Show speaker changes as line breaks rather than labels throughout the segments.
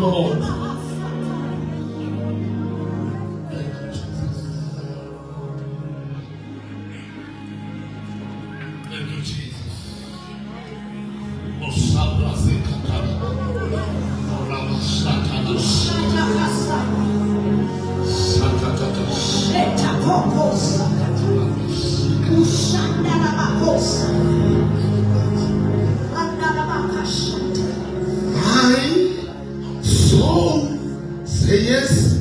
Lord. Thank you, Jesus. My soul say yes.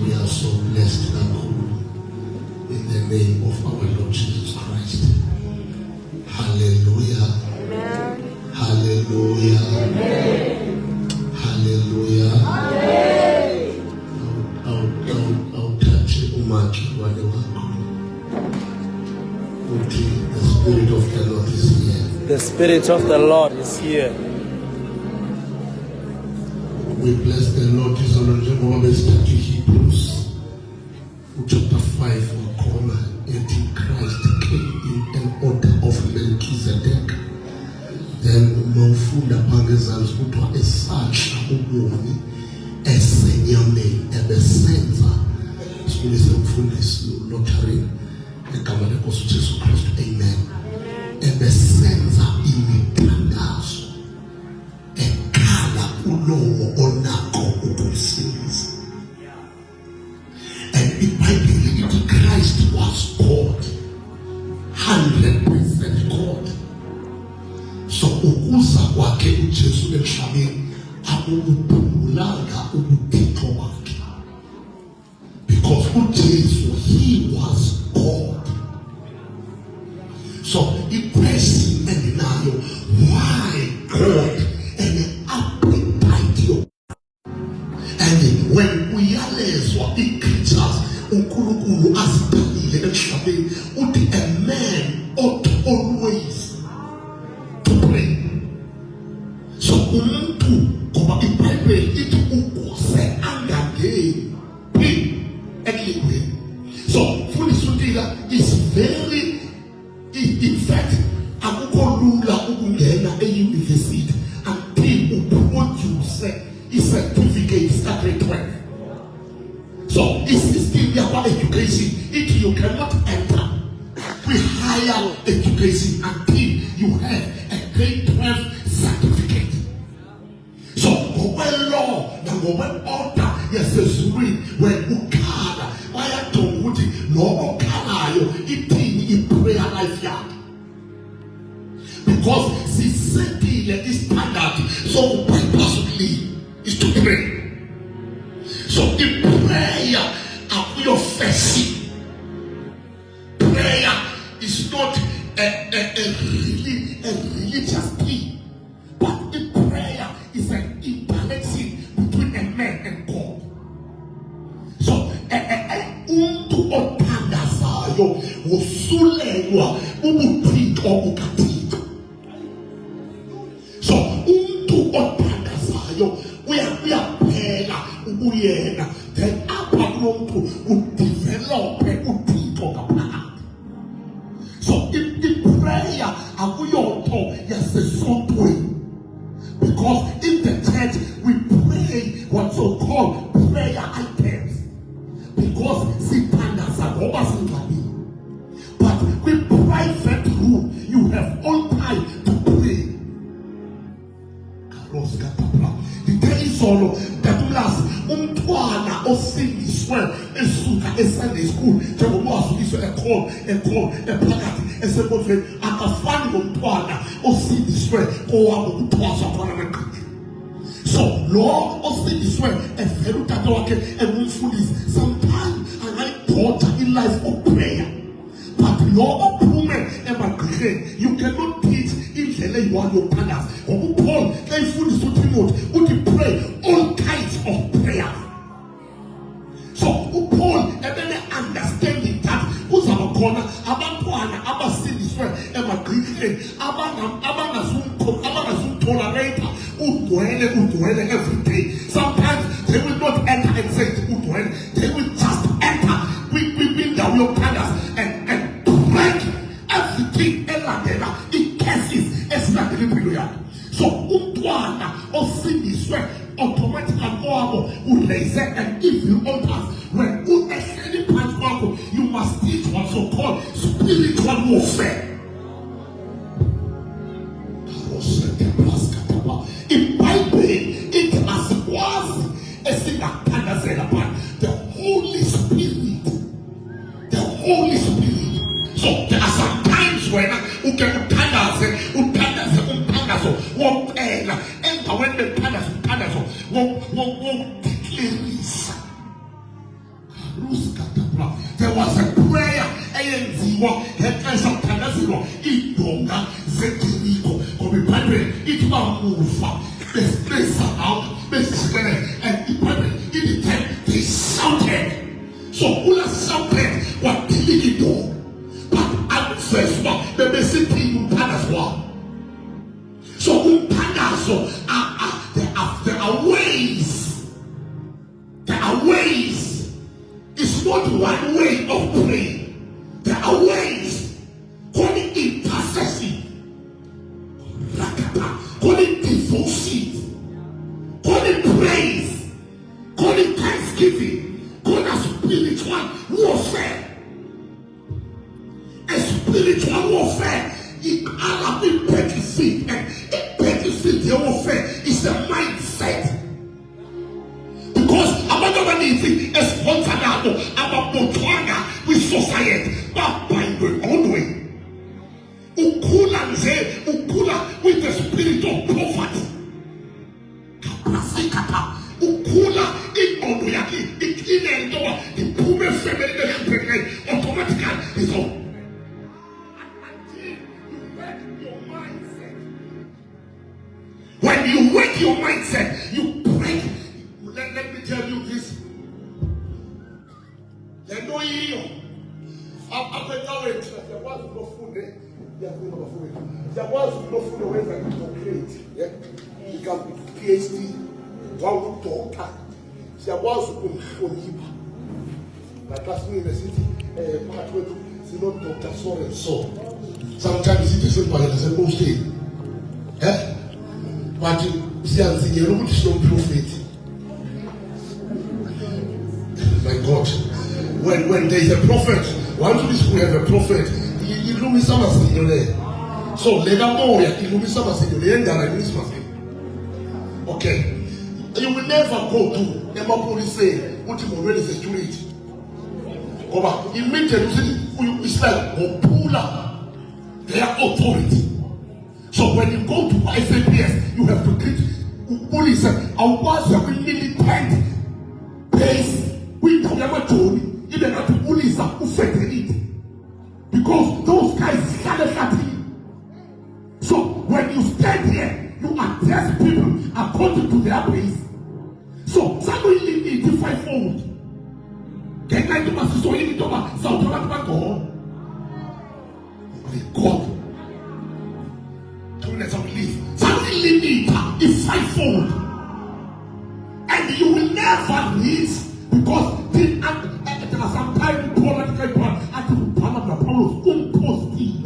We are so blessed in the name of our Lord Jesus Christ. Hallelujah. Amen. Hallelujah. Amen. Hallelujah. Amen. I'll touch umaki wale wako. The Spirit of the Lord is here.
The Spirit of the Lord is here.
We bless the Lord. Is already study Hebrews chapter 5 corner. Christ came in an order of Melchizedek. Then Mufunda Pangazans Utwa Esacha Umuni Esenyame Ebesenza Skulisa Mfundis Lottery Ekamane Kosu Jesu Christ. Amen. Ebesenza imitandazo ekala ulowo onako ukusiza. And if I believe Christ was God, 100% God. So ukuza kwake uJesu emhlabeni akubulanga ubutitho wakhe. Because uJesu, he was God. So the question endinayo, why God and the appetite of. And when we realize what the creatures unkulunkulu azidalile emhlabeni, uthi a man ought always to pray. So umuntu ngoba iBhayibheli ithi ukuze angangeni ekulingweni. So mfundisi uTila is very, in fact, akukho lula ukungena e-university until uproduce i-certificate at 12. So it's still your education. If you cannot enter with higher education until you have a grade 12 certificate. So when law, when order, yes, when ukala, why I don't want it, no ukala, it in prayer life yard. Because the setting is standard, so possibly is to pray. So in prayer, your facing. Prayer is not a religious thing, but in prayer is an interaction between a man and God. So unto otanda sayo wosulelwa ubutiko ukatiko. So ngayo uyaphela ubuyena, then apha kumuntu udevelophe uthixo ngaphakathi. So prayer akuyonto yasesontweni, because in the church we pray what so called prayer items, because sithandaza ngoba singxabile. But with private room you have all time to pray. Izolo Datulas umntwana osindiswe esuka eSunday school njengoba wasukiswe ephakathi esebodleni akafani nomntwana osindiswe kowabo kuthwaswa khona eqhiqhi. So lo osindiswe evela utata wakhe emumfundisi sometimes angayibhoda in life of prayer, but lo ophume emagqirheni you cannot teach indlela eyiwani yokuthandaza. Ngoba uPaul xa efundisa uTimothy uthi pray all kinds of prayer. So uPaul ebene understanding that kuzaba khona abantwana abasindiswe emagqirheni abangazumtolerate udwele every day. Sometimes they will not enter and say udwele, they will just enter kwindawo yokuthandaza and break everything elandela i-cases esilandela impilo yakhe. So umntwana osindiswe automatically owabo uraise an evil altars. When uehleli phansi kwakho, you must teach what's so called spiritual warfare. IBhayibheli ithi asikwazi esingathandazela but the Holy Spirit. So there are some times when you can uthandaze umthandazo wompela endaweni bethandazo wokudeclarisa. There was a prayer eyenziwa ngexesha kuthandazelwa iindonga zeJeriko ngoba iBhayibheli ithi bamuva besurround besijikele and iBhayibheli ithi they shouted. So ula shouted wadilika idonga, but akufezwa bebesithi umthandazo. So umthandazo there are ways. It's not one way of praying. There are ways. Call it intercession, call it devotion, call it praise, call it thanksgiving, call it spiritual warfare. A spiritual warfare is a battlefield, and a battlefield warfare is the mindset. Because abandoned a spontanado, ababotwanga with society, but by the own way. Ukula with the spirit of poverty. Ukula in Odoyaki, it in a door, the poor family automatically is on. When you wake your mindset, you break. Let me tell you this. There no year. After that, there was no food. There was no food away from the create. You can be PhD, one doctor. There was no food. My classmate in the city, pathway to not doctor so and so. Sometimes it isn't by the same state. But you see, I'm saying, you're not so prophet. My God, when there is a prophet, one to this we have a prophet. You know me something there. So let them know you know me something there. Okay, you will never go to never police say what you already security. Over immediately you start or pull up their authority. So when you go to SAPS, you have to treat police and was a militant base. We don't have to even have to police who fed it. Because those guys scattered at you. So when you stand here, you address people according to their base. So somebody need to fight forward. Can I do my sister in the South Africa? God. Don't let somebody leave. Somebody need to fight forward. And you will never reach, because there are sometimes Paul and Paul at the Panama Paulos impostive.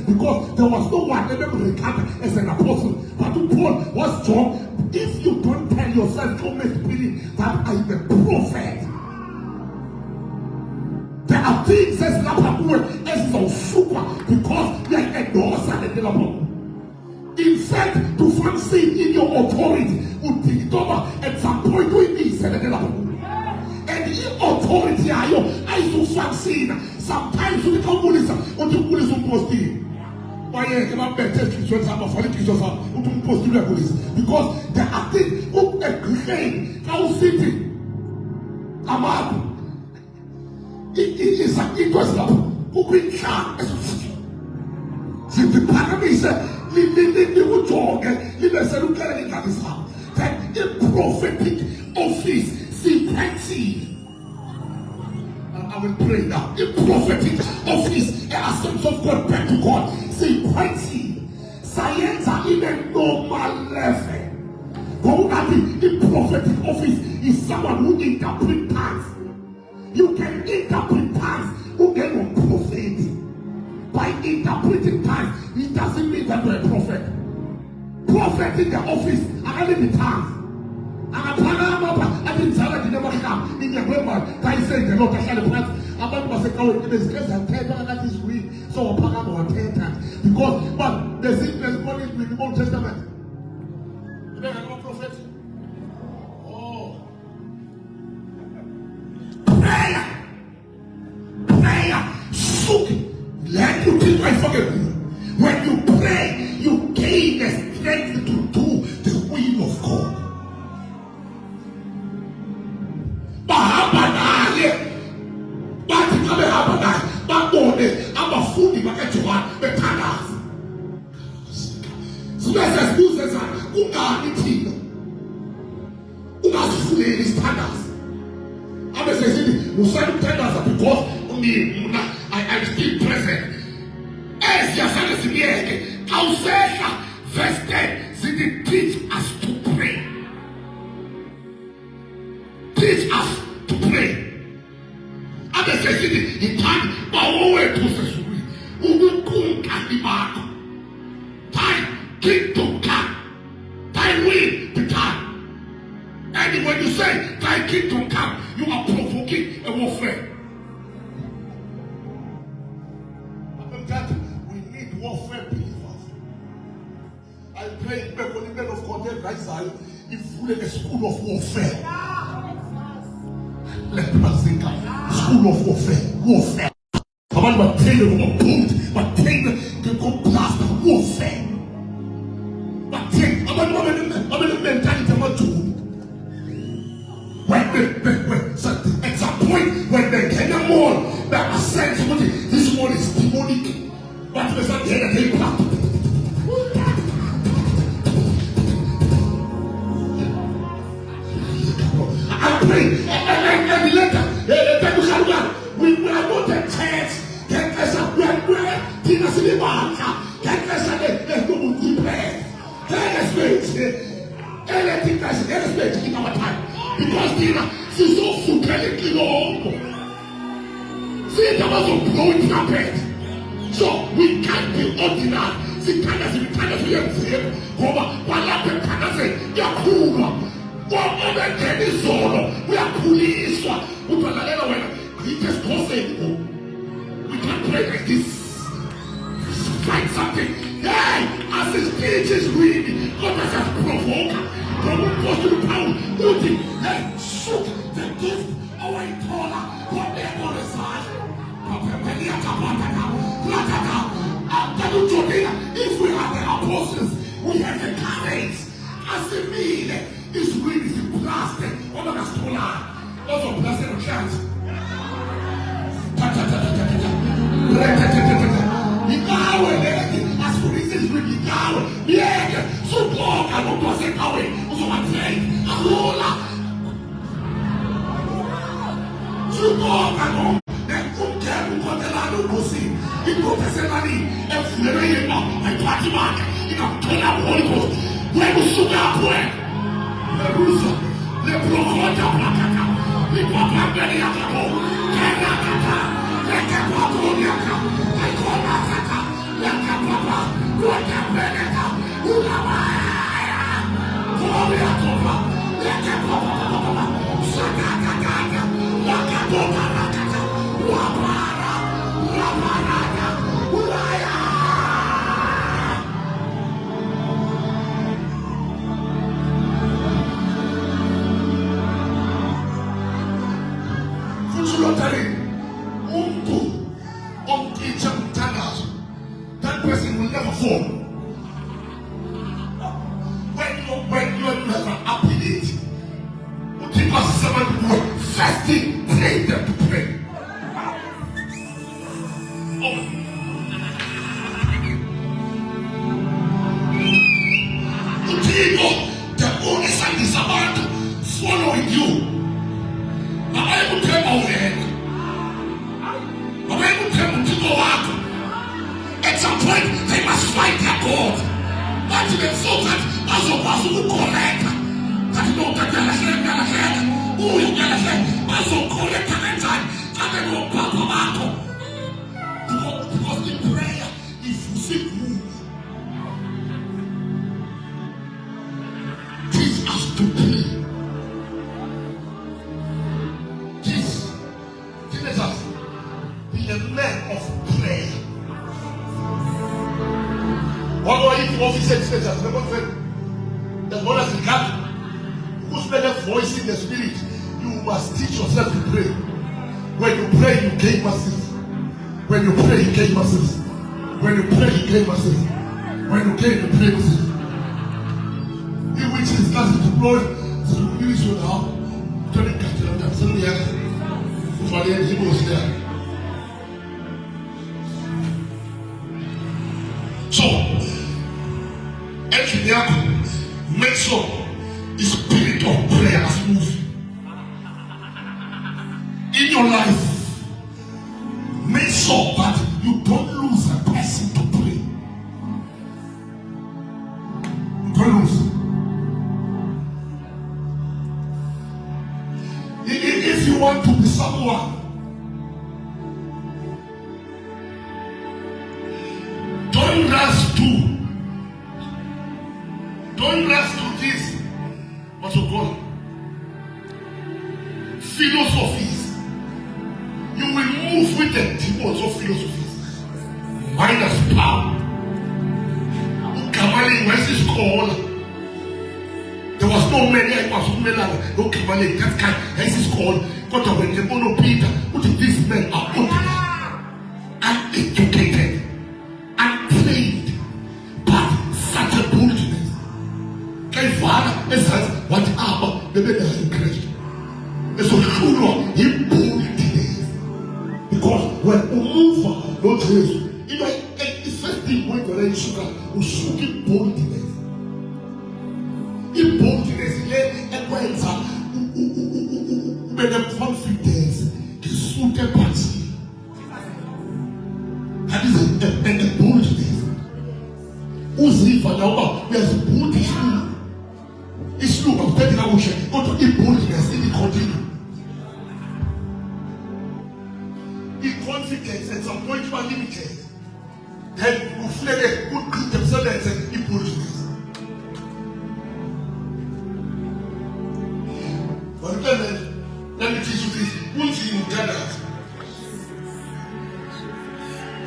Because there was no one ever regarded as an apostle. But to Paul was John. If you don't tell yourself, Holy Spirit, that I am a prophet, there are things as so super, because they are endorsed and available. In fact, to fancy in your authority would be over at some point doing this and available. And in authority, I so fancy sometimes you become police or to police on posting. Why cannot be tested to some of the Christians who post to the police? Because there are things who agree how city. Amado. It was love who bring charm as a city. See, the parable is the wood dog and the Salu carrying at his house. That the prophetic office, see, I will pray now. The prophetic office, a sense of God back to God. See, science are in a normal level. But the prophetic office is someone who interprets tongues. You can interpret tongues who get a prophet. By interpreting tongues, it doesn't mean that you're a prophet. Prophet in the office are only the tongues. I didn't tell her to never come in the grandma. I said the Lord had a plan. About was a coward in his case and 10 that is read. So a pagan or 10 times. Because but the sickness money with the Old Testament. You know no prophet? Oh. Prayer. Soak. Let you think I forget you. When you pray, you gain the strength to do the will of God. So that's as good as who are eating. Who are full in standards. I'm saying, who said standards because me, I'm still present. As your son is here, I'll say, verse 10, they teach us to pray. Teach us to pray. I'm saying, he can't go away to the street. Who will come be back? Time, kingdom come. Time will be time. And when you say, thy kingdom come, you are provoking a warfare. That we need warfare believers. I pray for the men of God that Israel is full of a school of warfare. Let us think school of warfare. About what tailor or boot, what tailor can go blast warfare. But take about the mentality of a tool. When at some point when they came more that are sent this one is demonic. But there's not the end of the plan. I pray and later we are not a church. Get us a bread, dinner to the bar, get us a good prayer. Let us wait. Anything that's in our time. Because dinner is so superlatively long. See, there was a blowing trumpet. So we can't be ordinary. See, we are saved. We are police. We can pray like this. Find something. Hey, as the speech is reading, God has provoked. From post to the pound, hey, shoot the gift our taller, what they are on the side. If we have the apostles, we have the courage. As the mean is really blasted on the stola. Also blasted on chance. As for this is really now, yeah, so long I don't pass it away. So I'm saying, so long I don't. Then come care to God and I don't see. My party mark, you can turn up Holy Ghost. Where was sugar bread? The Rusa, the Brocota Placata, the Papa Beniaco, Canacata, Laka Paponiaca, I call Nakata, Laka Papa, Laka Beneta, Ulamaya, Gloria Copa, Laka Papa, Sakata, Laka Papa Nakata, Wapara, Lamanaka, Ulaya. That person will never fall. When you have an appetite, you take us someone who will fasting, pray them to pray. The only son is about following you. I will tell my head. I will tell them to go out. At some point, they must fight their God. But even so that as a possible correct, that no that they're ahead, who you get ahead, as a correct at time, that they will pop out. Because in prayer, if you seek move, teach us to pray. Teach us be a man of prayer. What are you officers? The one has regard who's better voice in the spirit. You must teach yourself to pray. When you pray, you gain massive. When you pray, you gain massive. When you pray, you gain massive. When you gain, you pray massive. In which is nothing to blow to use your now. Turn it to them. Somebody else. For the end, he was there. So, make sure the spirit of prayer is moving in your life. Make sure that you don't lose a person to pray. You don't lose. If you want to be someone, don't rush to this, but to God. Philosophies. You will move with the demons of philosophies. Minus power. Kamali, where's this called? There was no many, no Kamali, that kind, where's this called? But when the Mono Peter, what if these men are open and educated and trained, but such a boldness. Father, it says, what happened? The baby has encouraged. It's so true, he boldness. Because when we move, no trace, you know, it's first thing when you're in sugar, we should give boldness. In boldness, and when it's a confidence, the suited party. That is a boldness. Who's the father? There's boldness. It's true, I'm telling you, we go to boldness in the continue. In confidence, at some point you are limited. Then you feel like good greet themselves and say, boldness. But let me teach you this. Once you get that,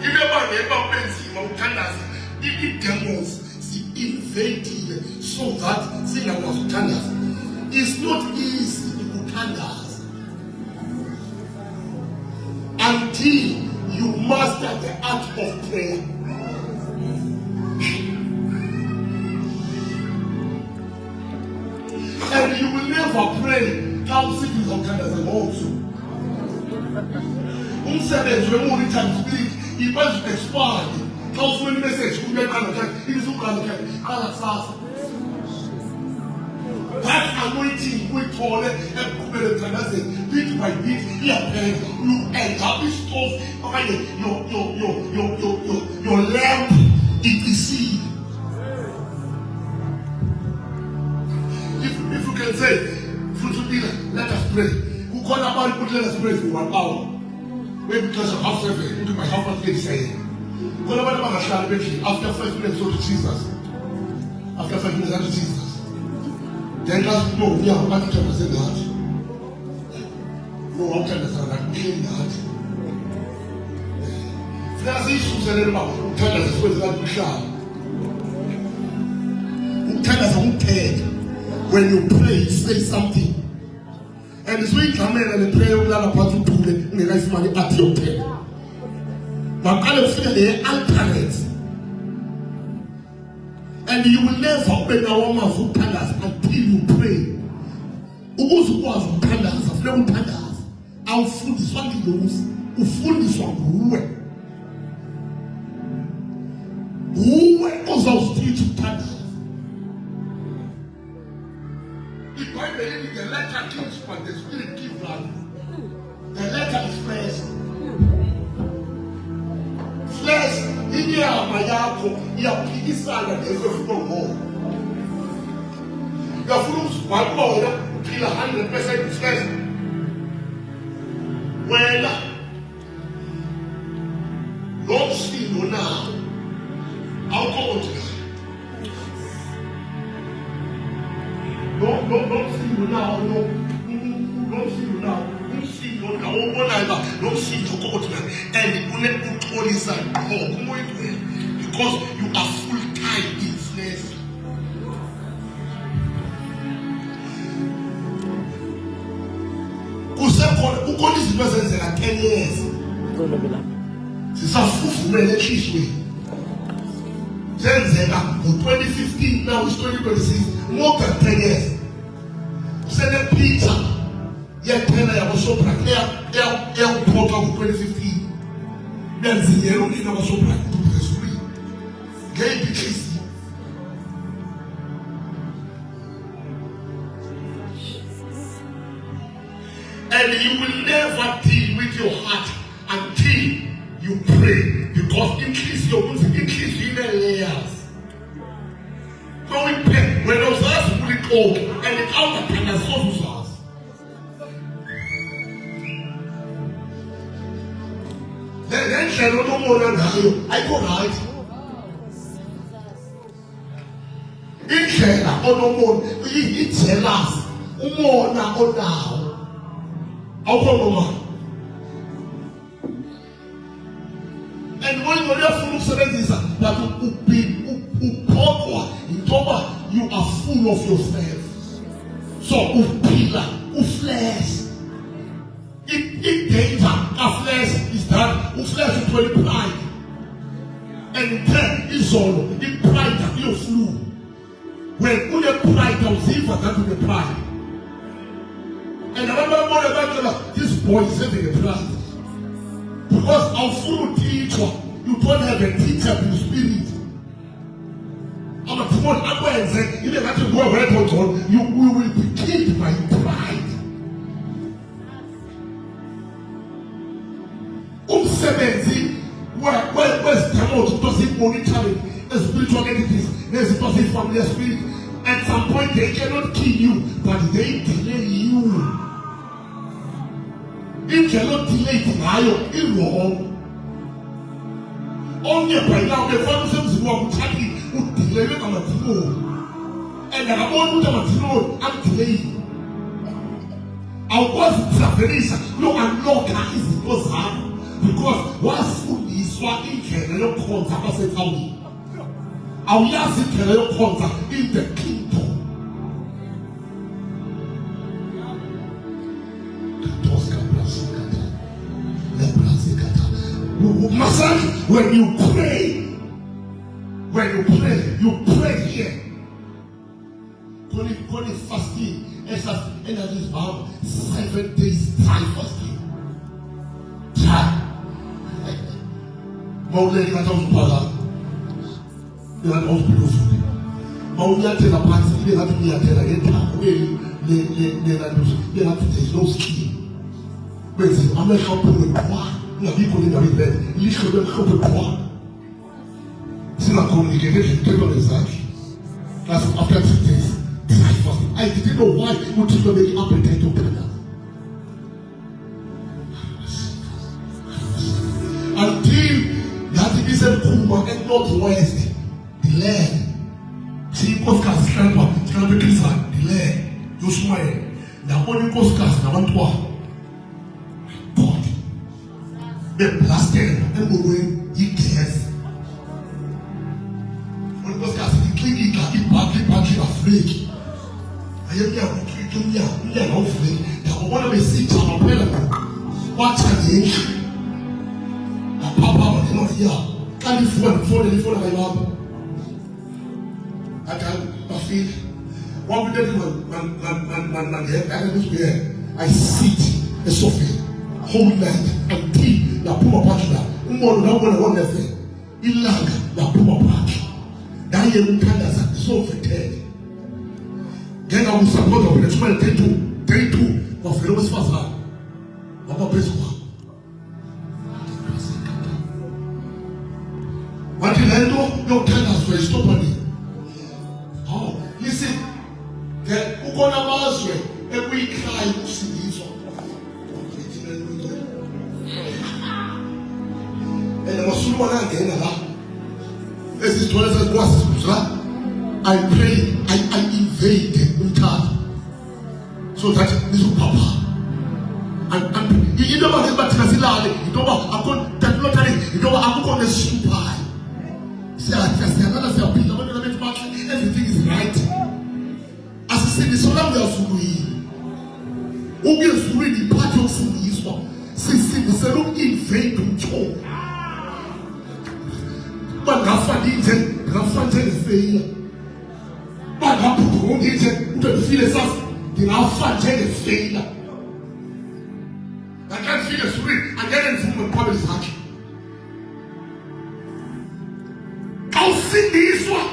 you never fancy mountainers, if demons invading so that Sina was tanners. It's not easy to be tanners until you master the art of prayer. And you will never pray how sick is on tanners and also. Who said that you will only time spirit, he must expand. How many message who get kind of time? It is who kind of time. That anointing we call it and bit by bit, you establish stuff your lamp it is seed. If you can say, let us pray. Who call about put let us pray for 1 hour. Maybe because of house service, into my house get saying. What about after 5 minutes go to Jesus? After 5 minutes after Jesus. Then last no, we are about to represent that. No, how can I say that? Clean that. There's issues and about tell us what that we shall. Tell us who cared. When you pray, you say something. And it's when you come in and pray, you learn about to do it in the life money at your prayer. But I don't feel the alternate. And you will never open a woman who tell us until you pray. Who goes to us who tell us, a friend who tell us, our food is one of those who food is one who was our still to tell us. The Bible is the letter kills, but the spirit gives life. The letter is flesh. Flesh, in your Mayako, your piggy side, and every more. Your fruits, one more, kill 100% flesh. Well, don't see you now. I'll go to you. Don't see you now. No, don't see you now. Don't see you now. Don't see you go to them. And you let put all this and because you are full time in flesh. Who got this person in 10 years? It's a full electricity. Then in 2015, now it's 2026, more than 10 years. Send a Peter, yet 10 years was so bright. Air program 2015. Then the year only was so bright. Gay pictures. And you will never deal with your heart until you pray, because increase your inner layers. When those eyes will go and the outer panel solves us. Then shall no more than I go right. In Shella, or no more, it shall last. More now or now. I'll go on. And when you are full of serenity, that you are full of yourself. So, pillar, flesh. It danger, a flesh is that, flesh is very pride. And then is all, the pride that you flew. When you pride, you see for that to the pride. And I remember more about this boy is having a pride. Because our full teacher, you don't have a teacher in the spirit. I'm a poor and say, you don't have to go away from God, you will be killed by pride. Where's Tamot doesn't monitor the spiritual entities, there's doesn't from their spirit. At some point they cannot kill you, but they delay you. It cannot delay it wrong. Only by now the functions who are attacking would delay it on the throne. And I want them on the throne and delay. I was Safarisa, no, and no car is because what's food is what in Canada contact us at Audi. Our last in Canada contact in the kingdom. When you pray here. When you fasting, it's just about 7 days time fasting. More lady that was brother. You are all beautiful. mawunyathela phansi ibe ngathi uyathela ngethambo ngathi there's no skin. Benzi amehlo aphume qwa ingabikho lendawo ibele ilihlo lemhlophe qwa singakhommunicate ezithetho lezakhe. That's after 2 days. I didn't know why uThixo beke appetite ukuthandaza. Until that is a Kuma and northwest, the land. See, Koskas, Trampa, the land. You smile. Now, only Koskas, now one God. They blasted and moving, he cares. When Koskas, he clean it, he afraid. I am here, hopefully. Now, one of the seats are available. What challenge? Papa, not here. Can you phone my mom? I feel what we did I sit a sofa whole night until the Puma Pachula. One thing. Ilaga the Puma Pach. Daniel Candas so fatigued. Then I will support of the day two of Philosopher's Father. Papa Pesqua. What did I do? No tell us for stop on it. Oh, listen. The Ukona Maswe, every cry you see this one. And the Masulwana again, as this was I pray, I invade the Utar so that this will Papa. And you know what about Tazilali, you know what I'm going to super. Everything is right. As I said, the solar will free. Who will free the part of this one? Since the salon invade control. But Rafa is failure. But Rafa is the Rafa failure. I can't feel a free. I get from the public action. I'll see this one.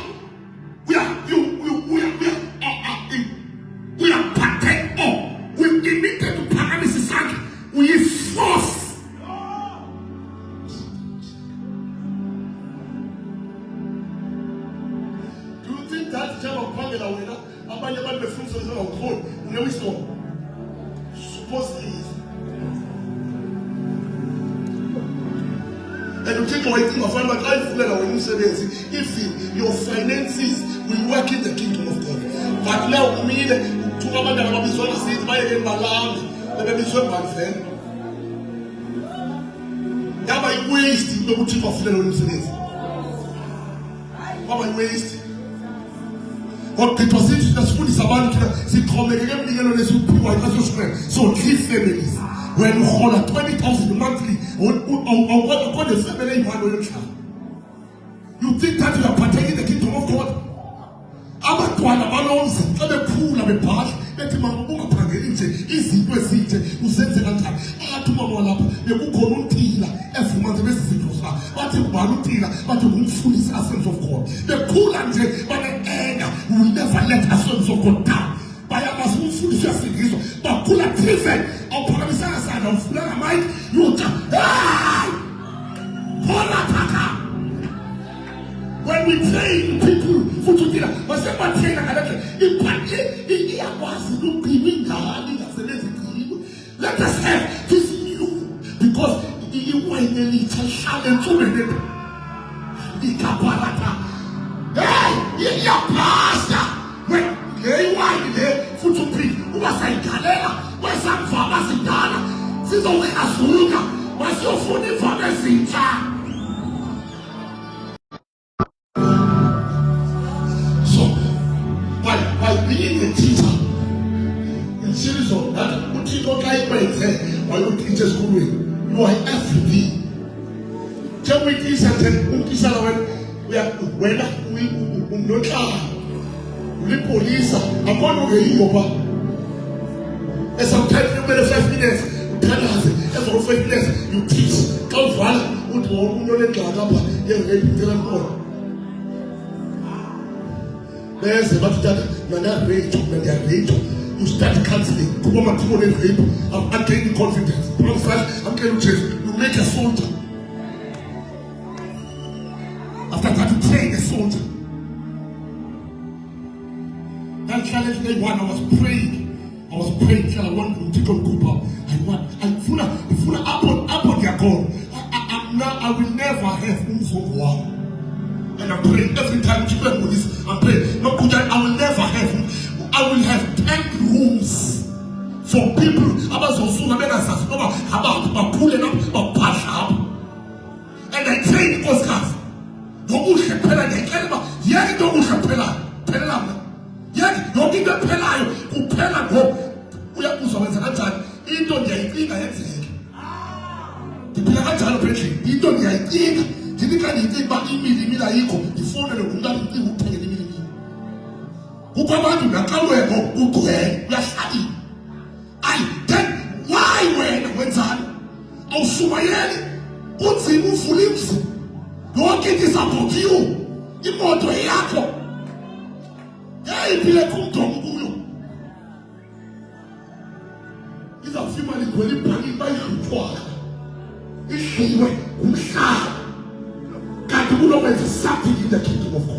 We are packed up. We emitted to paralysis. We force. Do you think that job of Pamela winner? I'm not the fruits of the code. No, it's not. Supposedly. And you take away thing of like I feel when you say this, if your finances will work in the kingdom of God. But now me to come and be so sit by in my land, and be so my friend. That my waste no chief of when you say this. What my waste? What people say that food is about to see come again so three families. When you hold at 20,000 monthly, or what the family you want to you think that you are partaking the kingdom of God? I'm a twin of balloons, I'm a pool, I'm a park, let him have a book of easy, who sends it at time. I to Mamma, the book of Rutila, every month, the but you Barutila, but you won't fool his essence of God. The cool and but the anger will never let us sons of God down. By a mass food just in this, but cool and driven. Of Paramisana side of Flamite, you when we train people for to dinner, but somebody train let us have this new because you want to lead a challenge to it. The Caparata. Hey, your pastor. When they want there for to be who was a galera. Mas a fama se dana, se não é açúcar, mas se eu for de fama é cinta. So, by being a teacher, in series of that, what you don't like by say, or you teachers school, you are everything. Tell me this and then, we are when we not we police, I'm going to get you over. And sometimes you made 5 minutes, and for 5 minutes you teach. Come for you There's a lot of you start canceling. I'm gaining confidence. I'm getting change. You make a soldier. After that, you train a soldier. That challenge day one, I was praying. Till I want to go Cooper. If I up on their God, I will never have room for war. And I'm praying every time you pray with this. I'm praying. No, I will never have. I will have 10 rooms for people. About pulling up, pass up, and I train Oscars. Don't push the pillar. They can't. Yet don't push the pillar. Yet don't give the pillar. Who pillar go? We are pushing the time. He don't get it. I have the pillar can't tell preaching. He don't get it. He can't get back in me. The phone and the woman who take it. Then why when I'll Sumayel put him for lips? Don't get this about you. Imoto yako. Hey, pile kumtonguyo. Is a female equally planning by Shutwa. Is she way? Can't you know there's something in the kingdom of God?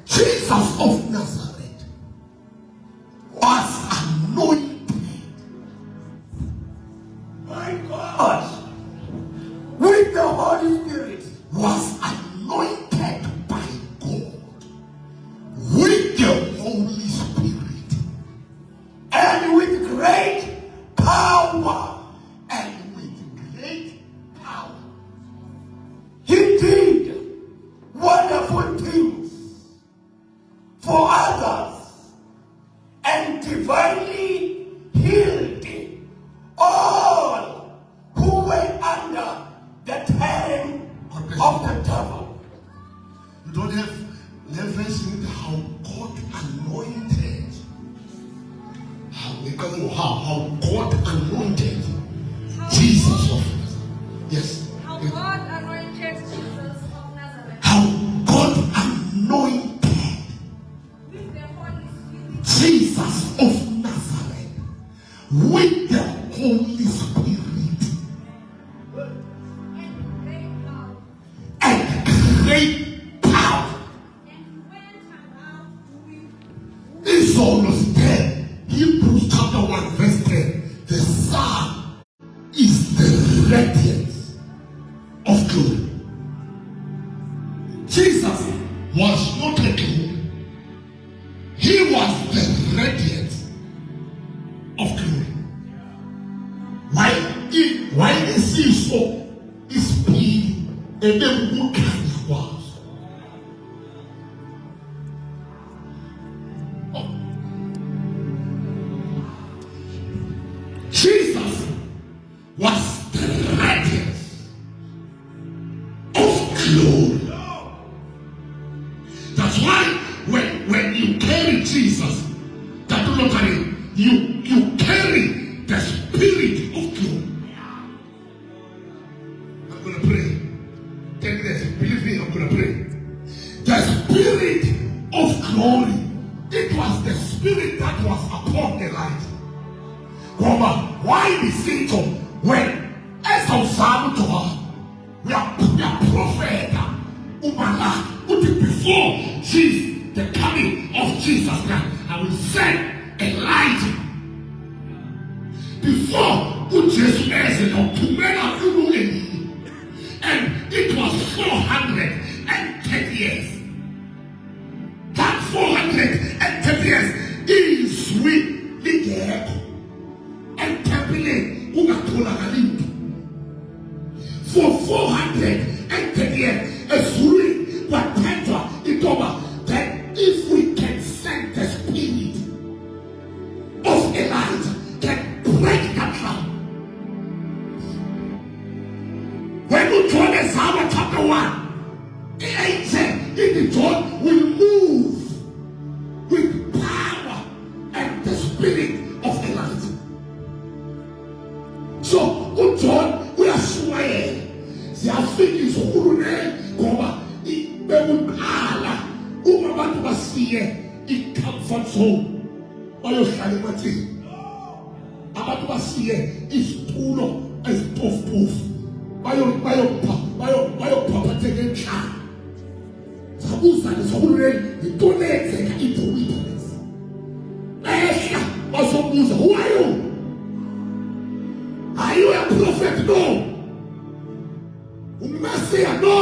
Jesus of Nazareth was anointed, my God, with the Holy Spirit, was anointed by God with the Holy Spirit and with great power. He did wonderful things for others and divinely healed all who were under the terror of the devil. You don't have levels in how God anointed. How God anointed Jesus of Nazareth. Yes.
How God anointed Jesus of Nazareth.
How God anointed Jesus of Nazareth with the Holy Spirit and great power. It's almost 10. Hebrews chapter 1 verse 10. The Son is the radiance of glory. Jesus was not a glory. He was the radiance of glory. Why is he so? Is being a man who can was. Jesus was the radiance of glory. That's why when you carry Jesus, that don't look at it, you carry the spirit of glory. I'm going to pray. Take this. Believe me, I'm going to pray. The spirit of glory, it was the spirit that was upon Elijah. Why we see to when as of Samuel to her, we are prophet, before Jesus. The coming of Jesus Christ, I will send Elijah before Jesus to men And it was 430 years. That 430 years is with the gap. And Tapile, for 430 years, a three, but Petra, it over that if we can send the spirit of Elijah, can break that trap. When you join the Psalm chapter 1, the angel in the John will move with power and the spirit of Elijah. So, John, we are swearing. The African is Goma, Bemukala, Umabatu Basie, it comfort zone. Oyo Shalimati. Abatu Basie is Pulo, as Puff. Bayo Papa taking child. Sabusa is already the donate into witness. Esha, also Musa, who are you? Are you a prophet? No. Messiah? No.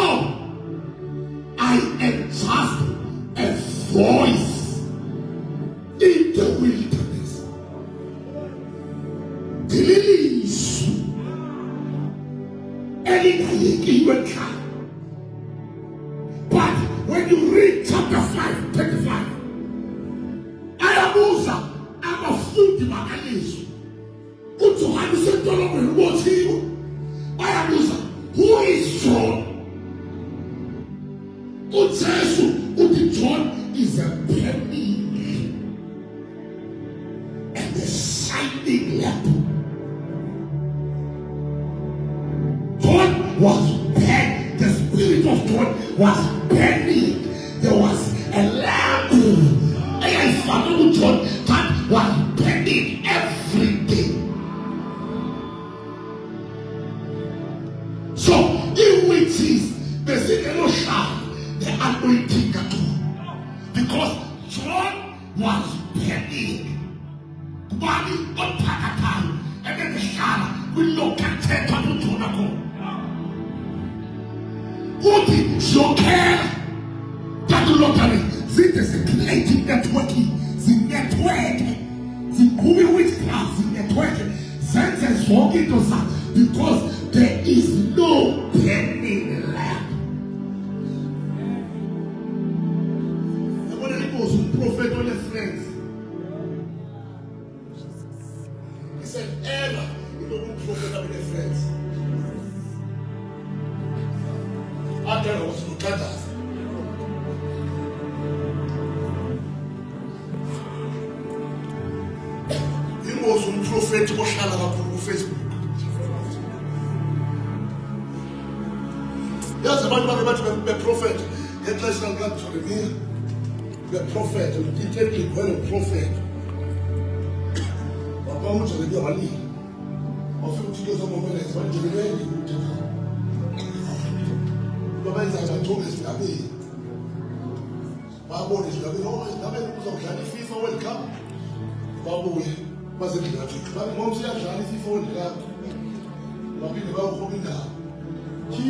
I am just a voice in the wilderness. Release. But when you read chapter 5, 35, I am Musa, I'm a food mechanism. I am Musa, who is John? John is a burning and a shining lamp. God was burning. The spirit of God was burning. There was a lamp. And Father John that was burning every day. So, in which is the single shaft, the anointing got to. Because John was burning. Body on Pakatan, and then the Shana will look at Tetapu Tonako. What is your care? That lottery, this is a creative networking, the network, the moving witchcraft, the network, sense and walking to that because there is no burning lamp. And when it goes to prophet on the friends, he said, ever you don't prophet with the friends. After I was to Qatar. He was a prophet on Facebook. Yes, about the prophet. The prophet, the prophet. Baba is a Thomas Nabi. Babu is Nabi. Oh, Nabi was a Shani FIFA welcome. Babu was a Nabi. Babu was a Shani FIFA welcome. Babu is a Comina. He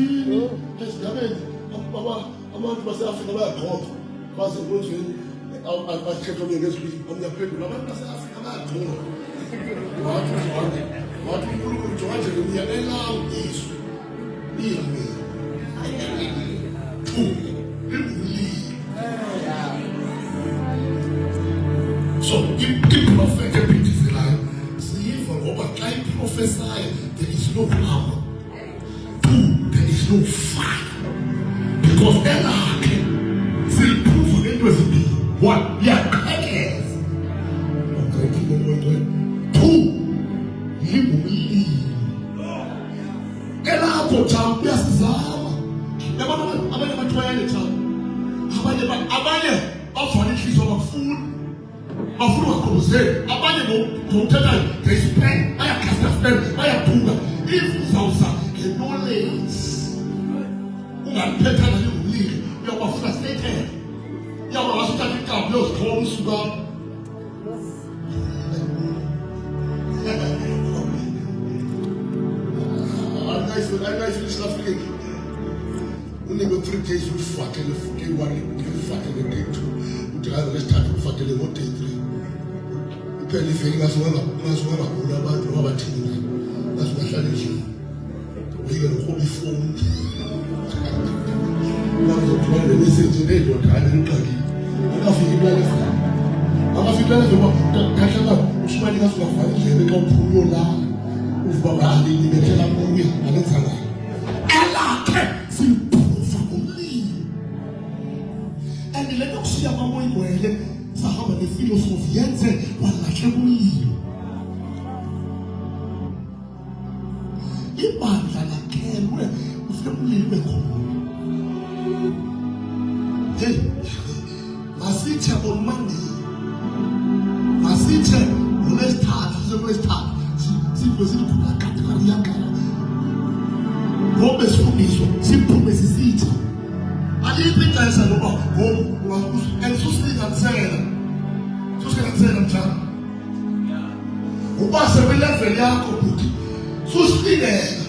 is Nabi. Baba, I'm not myself Africa about God. Was a good thing. I kept on against me on the paper. I'm not Africa about God. What people who join the Name is me. So, if the prophet is alive, see for over time prophesy, there is no power. Two, there is no fire. Because Allah will prove it was me. What? Yeah, crackers. Two, he will leave. Allah will tell us. Abanye offer the trees of food. Of food was composed. Abanye go tell them they spend. I have cast a spell. I have tunga. If Sausa can no lanes, who are better than you believe, you are frustrated. You are also taking care of those cold sugar. I finish laughing. unikwe 3 days ulifatele day 1 ulifatele day 2 udinga lesithathu ulifatele ngo day 3 iphela iveki ngasuka abantu abathini ngasukahlala endlini uyike nokuba ifoni ngazothola le message ngedoda aliqaki akafiki plane kahlala ushimali ngasuka indlebe xa uphuma la uvuka ngani nibethela kuye alenza ngani alakhe simphuza umlilo and le nto kusiya kwamoya igcwele sahamba nefilosofi yenze walakhe umlilo ibandla lakhelwe ufike umlilo bekhona. Hey, masithe on Monday, masithe ngolwesithathu sikhula kathari yakala ngoba sifundiswa siphume sisitha aliphi ixesha loba susilinganisela mthana uba sekwelevel yakho buti susilinela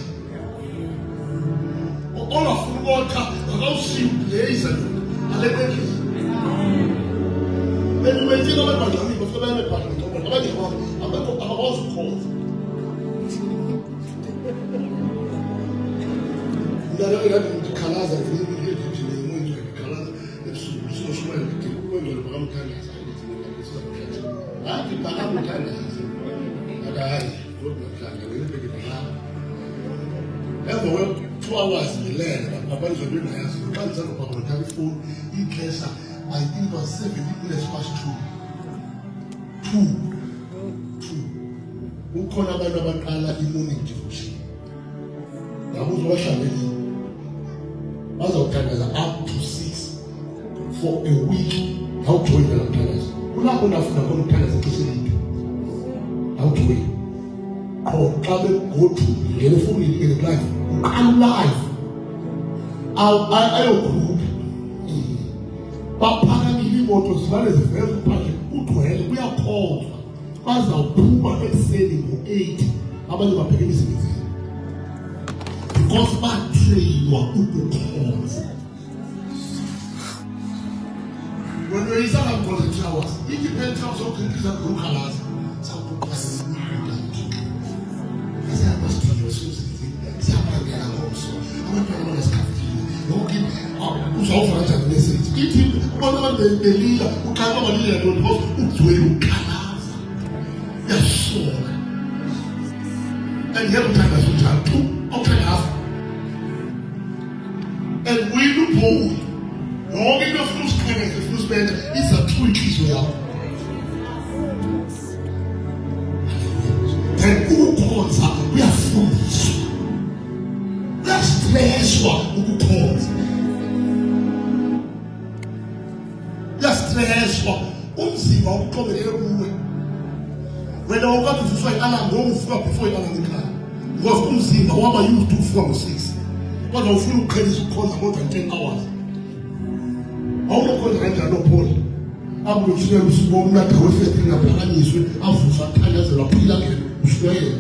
olafuna ukotha akawushibuleyisa alekendlela benimethile abadlali bafike bayabebhala abanye abakwazi ukukhonza ndikhalaza ndikhalaza ebusuku kwengelo bakamthandaza hayi bakamthandaza akahayi kodwa mhlanga ngelibekela emva kwe-2 hours ngilela abantu bengayazi xa ndisandobhaka ngithatha ifoni ixesha I think it was 17 minutes past 2. Ukhona abantu abaqala i-morning devotion. Ngabuzo bahlangene. Bazawuthandaza up to 6 for a week. How to wait ukuthandaza. Kulapho nafuna khona ukuthandaza ixesha elide. How to wait. Xa be-go to ngene efowunini ngene live. Uqala live. Ayogroup. Baphakamile imoto zivale zivele phandle ugcwele kuyakhonzwa bazawuphuma ekuseni ngo-8 abanye babheke emsebenzini because batreyinwa ukukhonza. When we start to call the towers, independent towers of countries that don't colors, some people are similar. I say I must tell you something. Say I'm going to get a house. I'm not going to get a walking uzawufaka message ithi abantu belila ukhanga balila nto because ugcwele ukhalaza yasola and yekuthandaza njalo ukhalaza and uyiluphola yonke into ofuna usiqhekeze ofuna usibetha izathuka inhliziyo yakho then ukukhonza kuyafundiswa kuyastreshwa ukukhonza kuyastreshwa umzimba ukuqokelele kuwe wena wakade uvuswa i-alarm ngokuvuka before i-alarm ikhaya because umzimba waba used to uvuka ngo-6 kodwa ufuna ukuqhelisa ukukhonza more than 10 hours awunokhonza kanjani ophola apho bekusulela usuku omnada wefestini ngaphakanyiswe avuswa athandazelwa phila ngene ushwele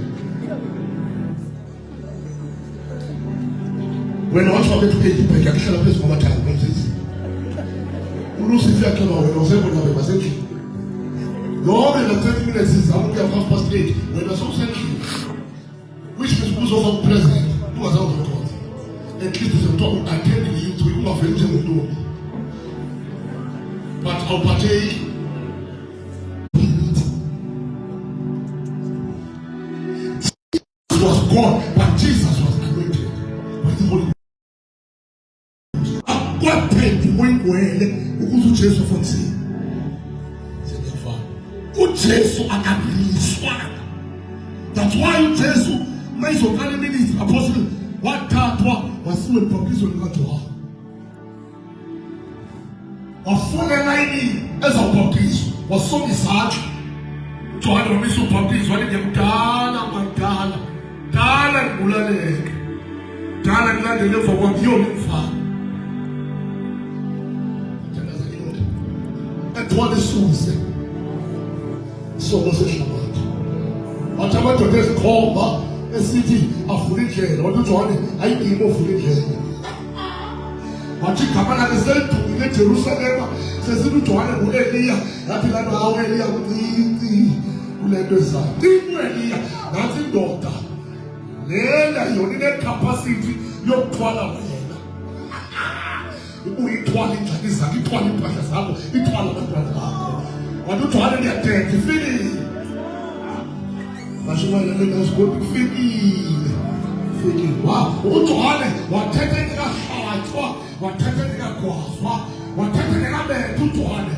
wena wathi wabethu eyibheke akuhlala phezu kwamathango nomzizi ulusifi yaxeba wena usebona bebasendlini yonke la 30 minutes izama ukuya 8:30 wena sowusendlini which means kuzofa kupresident ungazawuzokhonza at least uzothiwa u-attending youth week ungaveli njengontombi but awuphatheki was God but Jesus was anointed with the Holy kwaphela kwengwele ukuze uJesu afontsini uJesu akabiliswana. That's why uJesu mayizokala ministry apostle wathathwa wasiwe ebhaptizwe likaJohane wafuna elayinini ezawubhaptizwa wasonga izandla uJohane wamisa ubhaptizwa walinge kudala ngulaleke dala ngilandele emva kwami yomfana ethwala isuse sono sehlabathi wathi amadoda ezikhomba esithi avula indlela wathi uJohane ayidingi ovula indlela wathi igama lakhe selidumile eJerusalema sesithi uJohane nguEliya yathi laa nto Eliya mncinci kule nto ezayo Eliya nathi indoda lena yona inecapacity yokuthwala wena uyithwala injani zakho ithwala impahla zakho ithwala abantwana bakho wathi uJohane ndiyadeda ifikile bashumayelele esigodini kufikile wow uJohane wathetha ngekahlathwa wathetha ngekagwazwa wathetha ngekabetha uJohane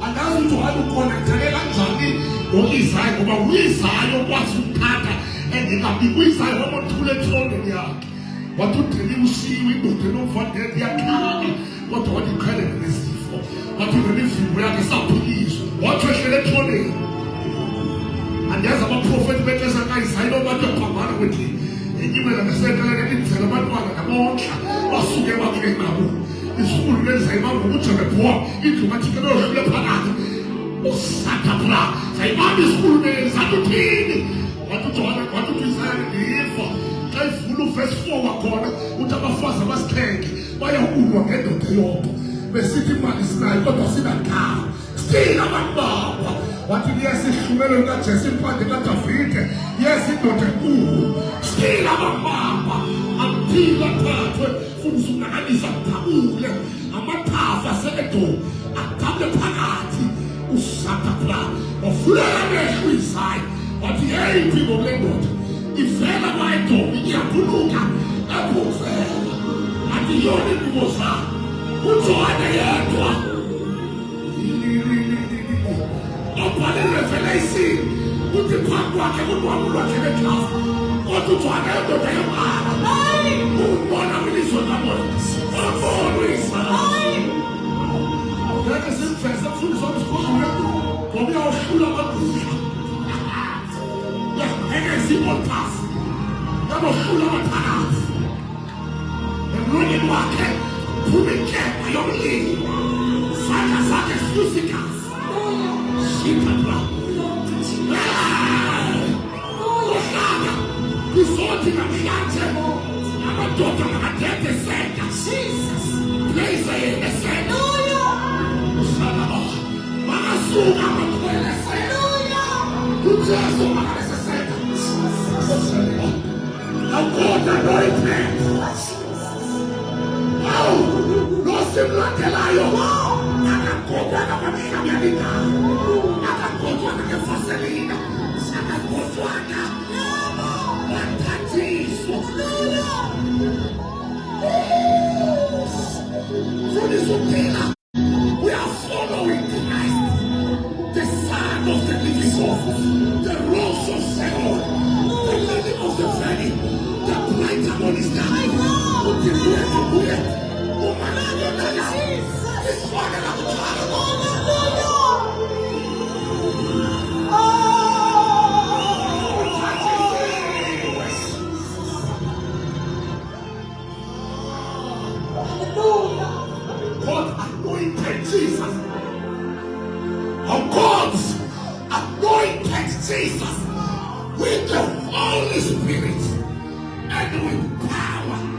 andazi uJohane ukonekthele kanjani ngoIsayi ngoba uIsayi okwazi ukuthatha engekabikwisayi wamothule etrongeni yakhe wathi udeli ushiwe indoda enomfandeni yakhala kodwa wathi iqhele nesifo wathi nemivimbo yakhe saphiliswa wathi wehlele etrongeni andiyazi abaprofethi bexesha kaIsayi nobantu aphambana kwethi enyimela ngesenteleke indlela abantwana nabondla basuke bakhe ngabo isikhulu lezayibamba ukujebephoa indlu kathike beyohlule phakathi usathapula zayibamba isikhulu zathi uthini wathi uJohane wathi uIsayi ndiva xa ivula uvesi 4 wakhona uthi abafazi abasithengi bayakulwa ngendoda eyodwa besithi imali sinayo kodwa sinagama still abambaba wathi liyesihlumelo likaJese impande kaDavide yesindoda enkulu still abambaba aphila phathwe futhi unakanisa kuthabule amathafa aseEdom akuthabule phakathi usathapula wafulela amehlo uIsayi wathi hey impiko kule ndoda ivela kwaEdom iyaphuluka ephuzela athi yona impiko zakho uJohane yedwa obhale Revelation uthi phambi kwakhe kunwabu lwakhe beklasi kodwa uJohane yedwa yemala ubona kwilizwe kabona wabona uIsayi ngeke simfese mfundisi wami sikhozule ngoba uyawohlula amagusha ngeke simotasi yabohlula amaphakathi emlonyeni wakhe phuma inkemba yomlilo sandla zakhe silusikazi shikapla uhlala izothi namhlanje amadoda makadede senta place yena senta usalaba makasuka amakhwele senta uJesu makalese senta awukoda anointed nosimlandelayo akagodwa nakamhlabelina akagodwa nakefaselina akagodwana wathathiswa fundisuphela we are following Christ the Son of the living God the Rose of Sharon the Lily of the Valley the bright morning star ukibuye God anointed Jesus. How God anointed Jesus with the Holy Spirit and with power.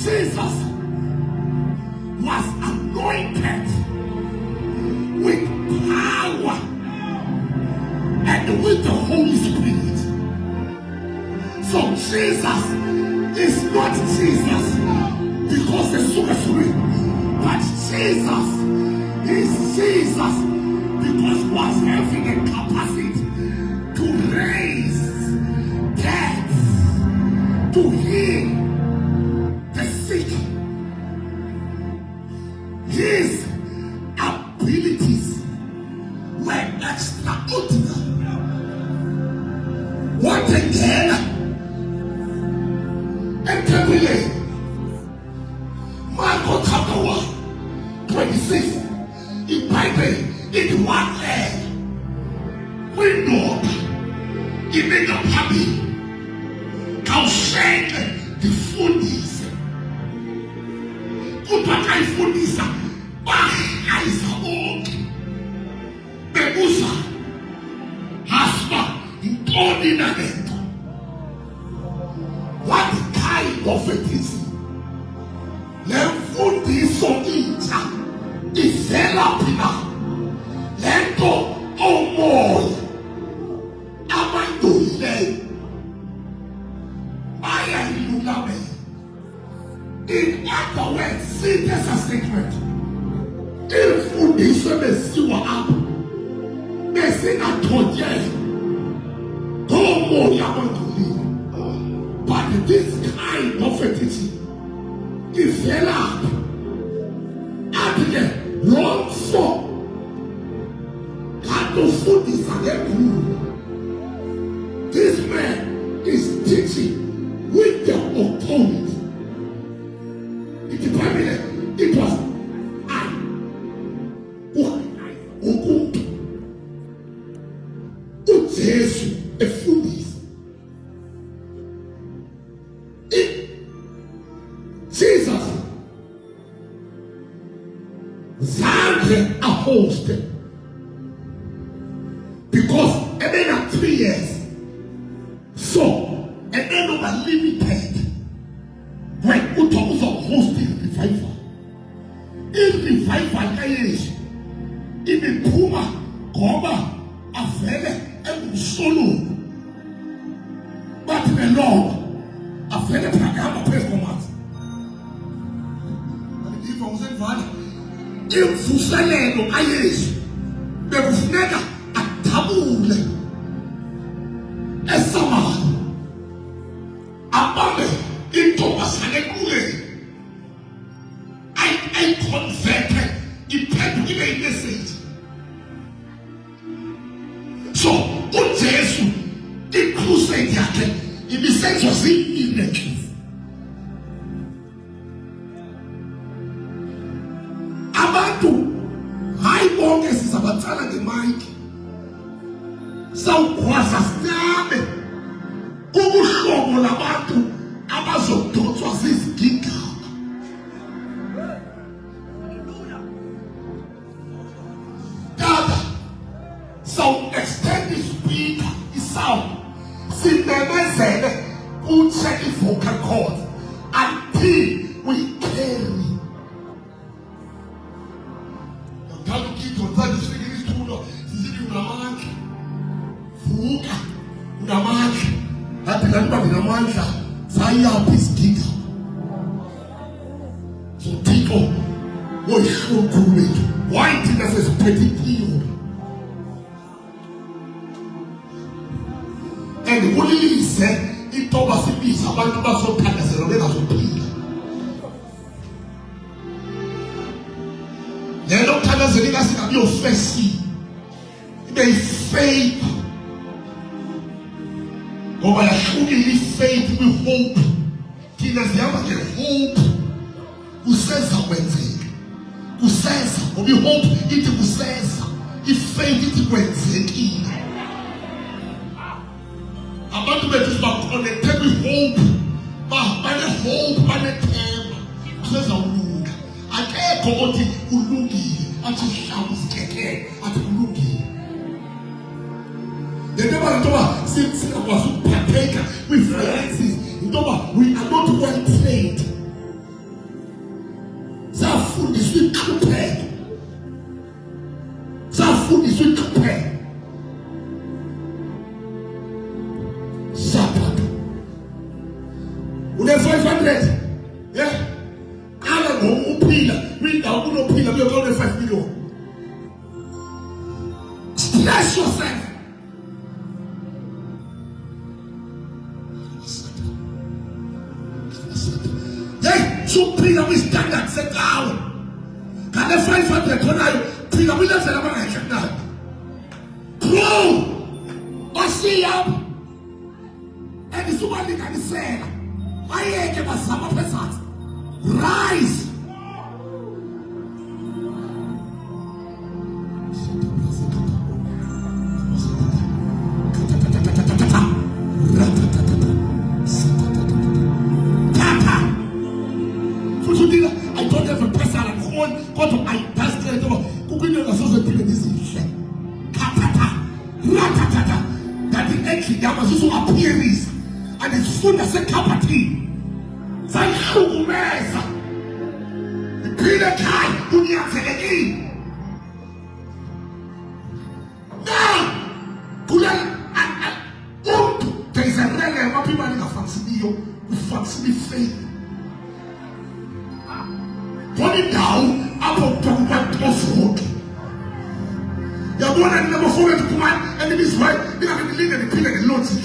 Jesus was anointed with power and with the Holy Spirit. So Jesus is not Jesus because the sorcery, but Jesus is Jesus because he was having the capacity to raise dead, to heal the sick. His abilities were extraordinary. What again? And Temple, Mark chapter 1, 26. In Bible, in one leg, we know in the puppy can shake the foodies. Good what I foodies are. I old. Bebusa Haspa in ordinary. What kind of it is? Let foodies so eat. Developing let go more abandon I am you. In other words, see this a statement. If food is so up, they say I told you, go more abandon. But this kind of it develop again. Long for kind of food is an. This man is teaching with the authority. It was Jesus a food is. Jesus. Zante a host because and then at 3 years so and then over limited when we talk about hosting revival in revival age in the Puma Goma Afele and Solo but the Lord Afele Pragama press command and the people was invited. Il fuseleno a Yesu, bebufuneka atabule, esama, abame into masanekule. I converted, depend with a message. So, on Jesus, the crusade yake, in the sense of in the truth. High August is about telling the mic. So, what's a stab? Who show about to Amazon to this giga? God, so extend the speed is sound. See, never said, who check the vocal cord until we carry. So people will show courage. Why did I say pretty healed? And what he said, he told us to be someone who was so kind as a little bit. They don't tell us the legacy of your faith. They faith. But by truly faith, we hope. Tina Ziama can hope. Who says that Wednesday? Who says that? We hope it will says. If faith it Wednesday. About to make this back connected with hope. But by the hope, by the term, says a wound. I can't go to Ulugi. athi shawusikeke athi kulungile. The devil toba singakwazi ukupartake with variances. Toba we are not well trained. Safundiswa iqhupheko. Safundiswa iqhupheko. Sapata. Une 500. Yeah. Ala ngokuphila, windawo kunophila kuyokuba 5 million. Stress yourself. Phila kwi-standard sekawe ngale 500 onayo phila kwilevela abangayihla nayo grow osiyapha andisubalinganisela bayeke bazama phezantsi rise I don't have a person at home, but I pass it over. Cooking on a social media is ratata. That the entry that was also appearance and it's full as a capati. Thank you, Mesa. The Peter Kai, who you have said again. Now, Kulan and there is a relevant people in a fancy who fancy faith. Put it down about the what of food. You're going to never forget to command and it is right. You're going to lead and the logic.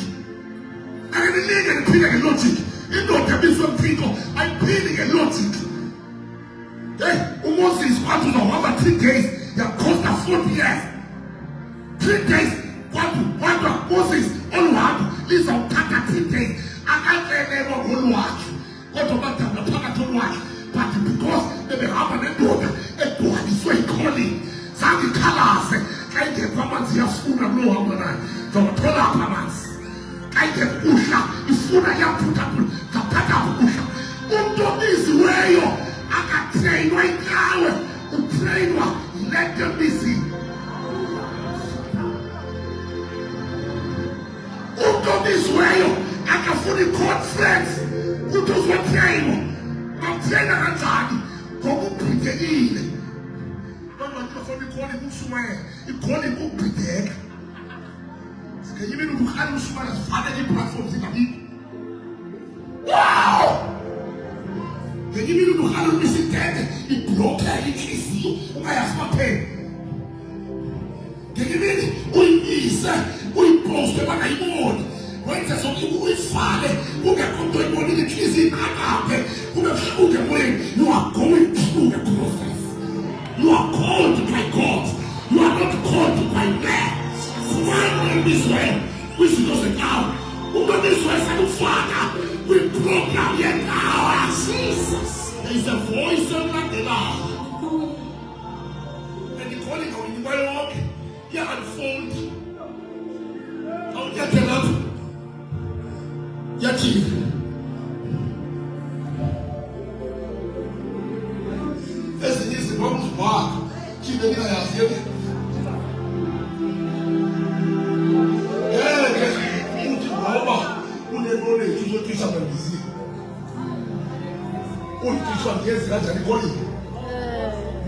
I'm going to lead and the logic. You know, there is some people. I'm peeling a logic. Hey, almost is what to know over 3 days. You have cost us 40 years. 3 days. What Moses on what? Listen, 3 days. I can't never go to watch. What about the Papa to watch? But because they have an daughter, a boy is so calling. Sandy colors, I get Paman's your food and no one. So Tola Pamas. I get Usha, the food I have put up, Tapata Usha. Undo this way, I can train right now. Train one, let them be seen. Undo this way, I can fully conference. Who does what train? I'm saying that come pretend. Don't want to call him somewhere. You call him pretend. Can you even look at him as father in platforms in the week? Wow! Can you even look at him as dead? He broke her, he kissed you. I asked my pain. Can you even we post the one I want? When there's something who is father, who can come to a body that is in Agape, who can shoot away, you are going through the process. You are called by God. You are not called by man. Stand in this way, which doesn't count. Who got this way, and Father, we program yet now. Jesus. There is a voice of like the Lord. And the calling of the walk, you unfold. I'll get them up. Yaki. Esse disse, vamos embora. Que menina é assim? Que rouba o negócio de tudo que chama de vizinho. O que chama de esse cara de goli.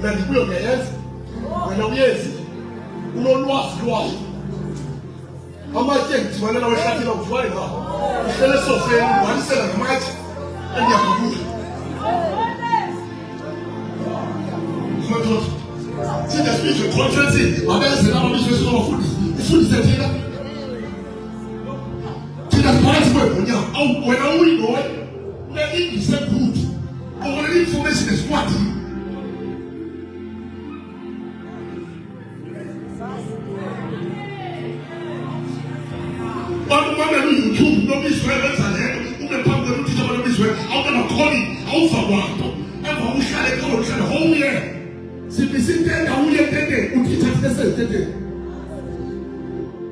Na língua que é esse? Não é esse. O nome nosso. Ama gente, mas não é chato não, vai lá. Ele sofreu, mas isso é mais. Ele é muito. Se the spiritual conscience, my best is not only just for food. The food is a dinner. To the point where when I only know it, when it is so good, but when the information is what? But when YouTube, no Israel, and who can come to teach about Israel, I'm going to call it Alpha One. And who shall I go to the whole year? Simplicité na uye tete, ukitafute tete.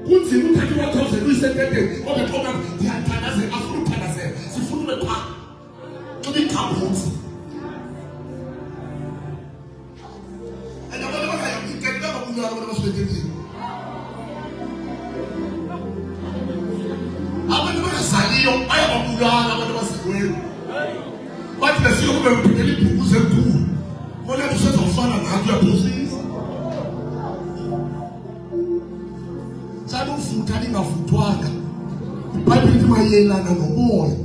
Kunzi mutaki wa tose luise tete, oke toga diantanaze, afurutanaze, sifunume pa. Tumi kaput. And I'm bathi befika kube uphindela ibhukuze enkulu bona usezofana nathi uyaphosisa ufutha lingavuthwanga iBhayibheli lithi mayelana nomoya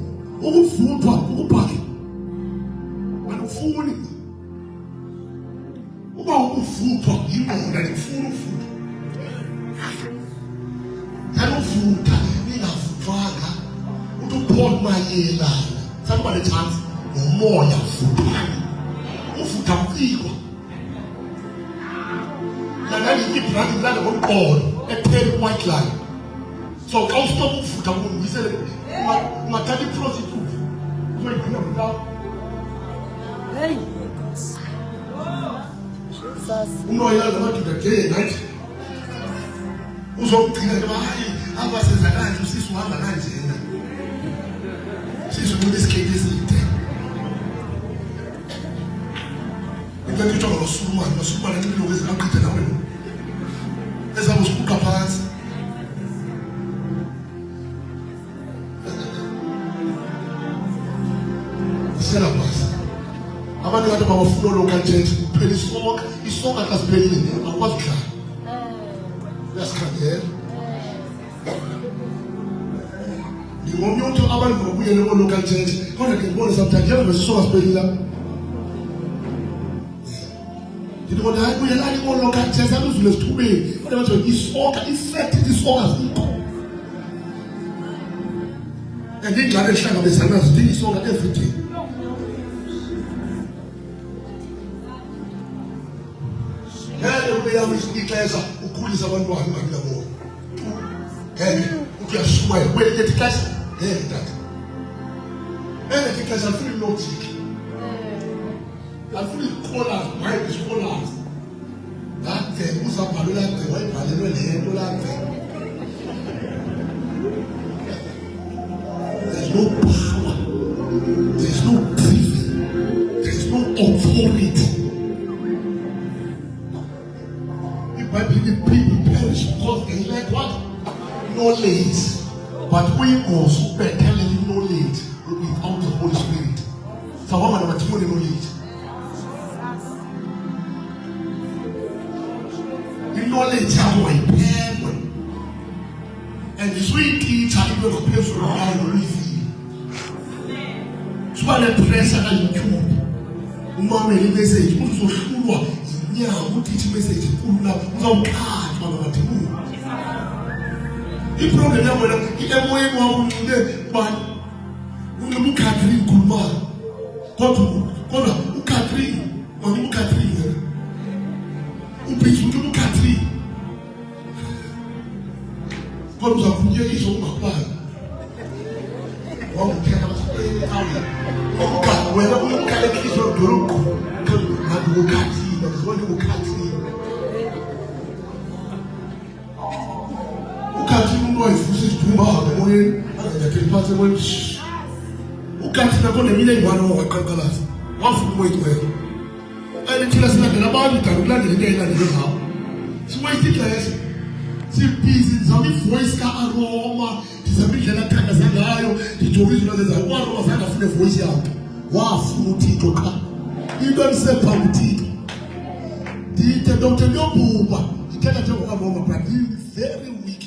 ukuvuthwa ukubhaka manufuni uba ukuvuthwa yingqondo lifuna uvuthwa uvutha lingavuthwanga uthi uPaul mayelana sakuba le chance nomoya uvuthwanga uvutha mfiko nalali ibrand lana ngomqolo epheli white line so xa ustop uvutha unguyisele ungathatha iprostitute uzoyigcina mntana
Hey, Jesus.
unoyala madoda day and night uzogcina ke hayi abasenza kanje usisi uhamba kanjena sisi kulesikhethi eside Ngeke uthola uSulumane impilo ezingaqithe nawe ezabusuka phansi sela phansi abantu kade bawafuna local church kuphela isonga kasiphelile akwazi ukudlala yasikhangela ngomnyutho abantu babuyele ko local church kodwa ke ngibona sometimes njengoba isonga siphelile Ndibona hayi kuyelani ko local church abuzule sithubeni kodwa bathi isonga effect isonga zikho andingxaki ehlangabezana zidinga isonga everyday uyama ixesha ukhulisa abantwana ngakho ukuyashuma kweli ixesha tata ixesha futhi logic afuni khola why is khola that uzabhalula ke wayibhalelwe lento lapha there's no power there's no privilege there's no authority people perish because they lack what? Knowledge. But we also better than knowledge without the Holy Spirit. So what am I doing knowledge? The knowledge how I have and the sweet teacher even the person around the reveal. So I pressure on YouTube. Mama the message also sure. Yeah, who teach message? Who now? Who can't? What about you? The problem is when you are going to do but you look at the Kulma. Go look at the or look at the who preach you look at the God was a good is on my plan. One can when I look at the kids of the room, and look at when you can't see. Who can't even know if this is too hard and when the pass away. Who can't see the million one or colors? One foot way to it. And until I said about it, I'm glad that they didn't know. So why did I see peace in some voice car aroma? It's a bit like a Zagayo, the tourism is a one was out of the voice out. Wow, food to come. You don't say Pauti. The doctor no move. He cannot talk about my but he is very weak.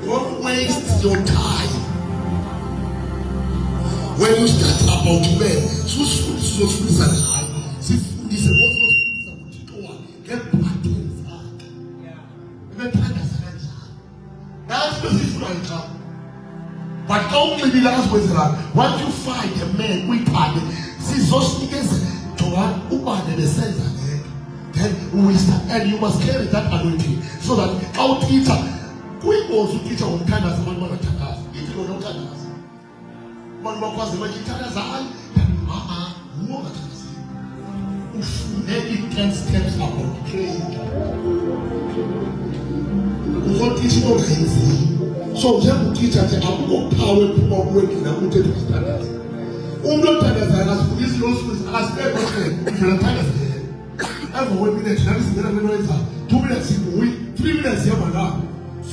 Don't waste your time. When you start about men, so food is not food and high. See food is a lot of food and get back to the fact. That's the difference. But only the last way that once you find a man with pardon, see those niggas to one who are the sense then we start and you must carry that anointing so that our teacher, we also teach our kind of one more attack us. If you don't attack us, one more was the way you tell us, more attack us. Maybe 10 steps about trade. What is not easy? So, young teachers say, I'm not power to working and to standards. Not standards, and as police laws, as everything, if you're standards. I've always been there. 2 minutes, 3 minutes,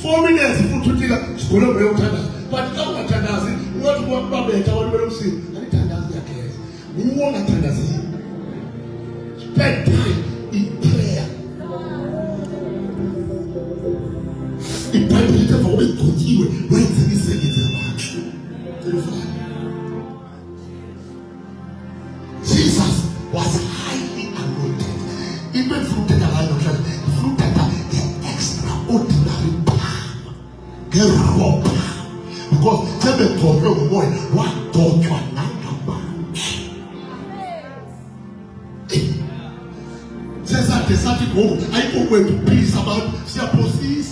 4 minutes, to take a school of your time. But come on, Tandazi, what Babette, I will see. And Tandazi, we want a Tandazi. Spend time in prayer. The Bible is always continue. When it's Jesus was highly anointed. Even through the line of church, through the extraordinary power, the raw power. Because tell me to your boy, what don't you about? Says that the Saturday go, I go where to peace about Siaposis.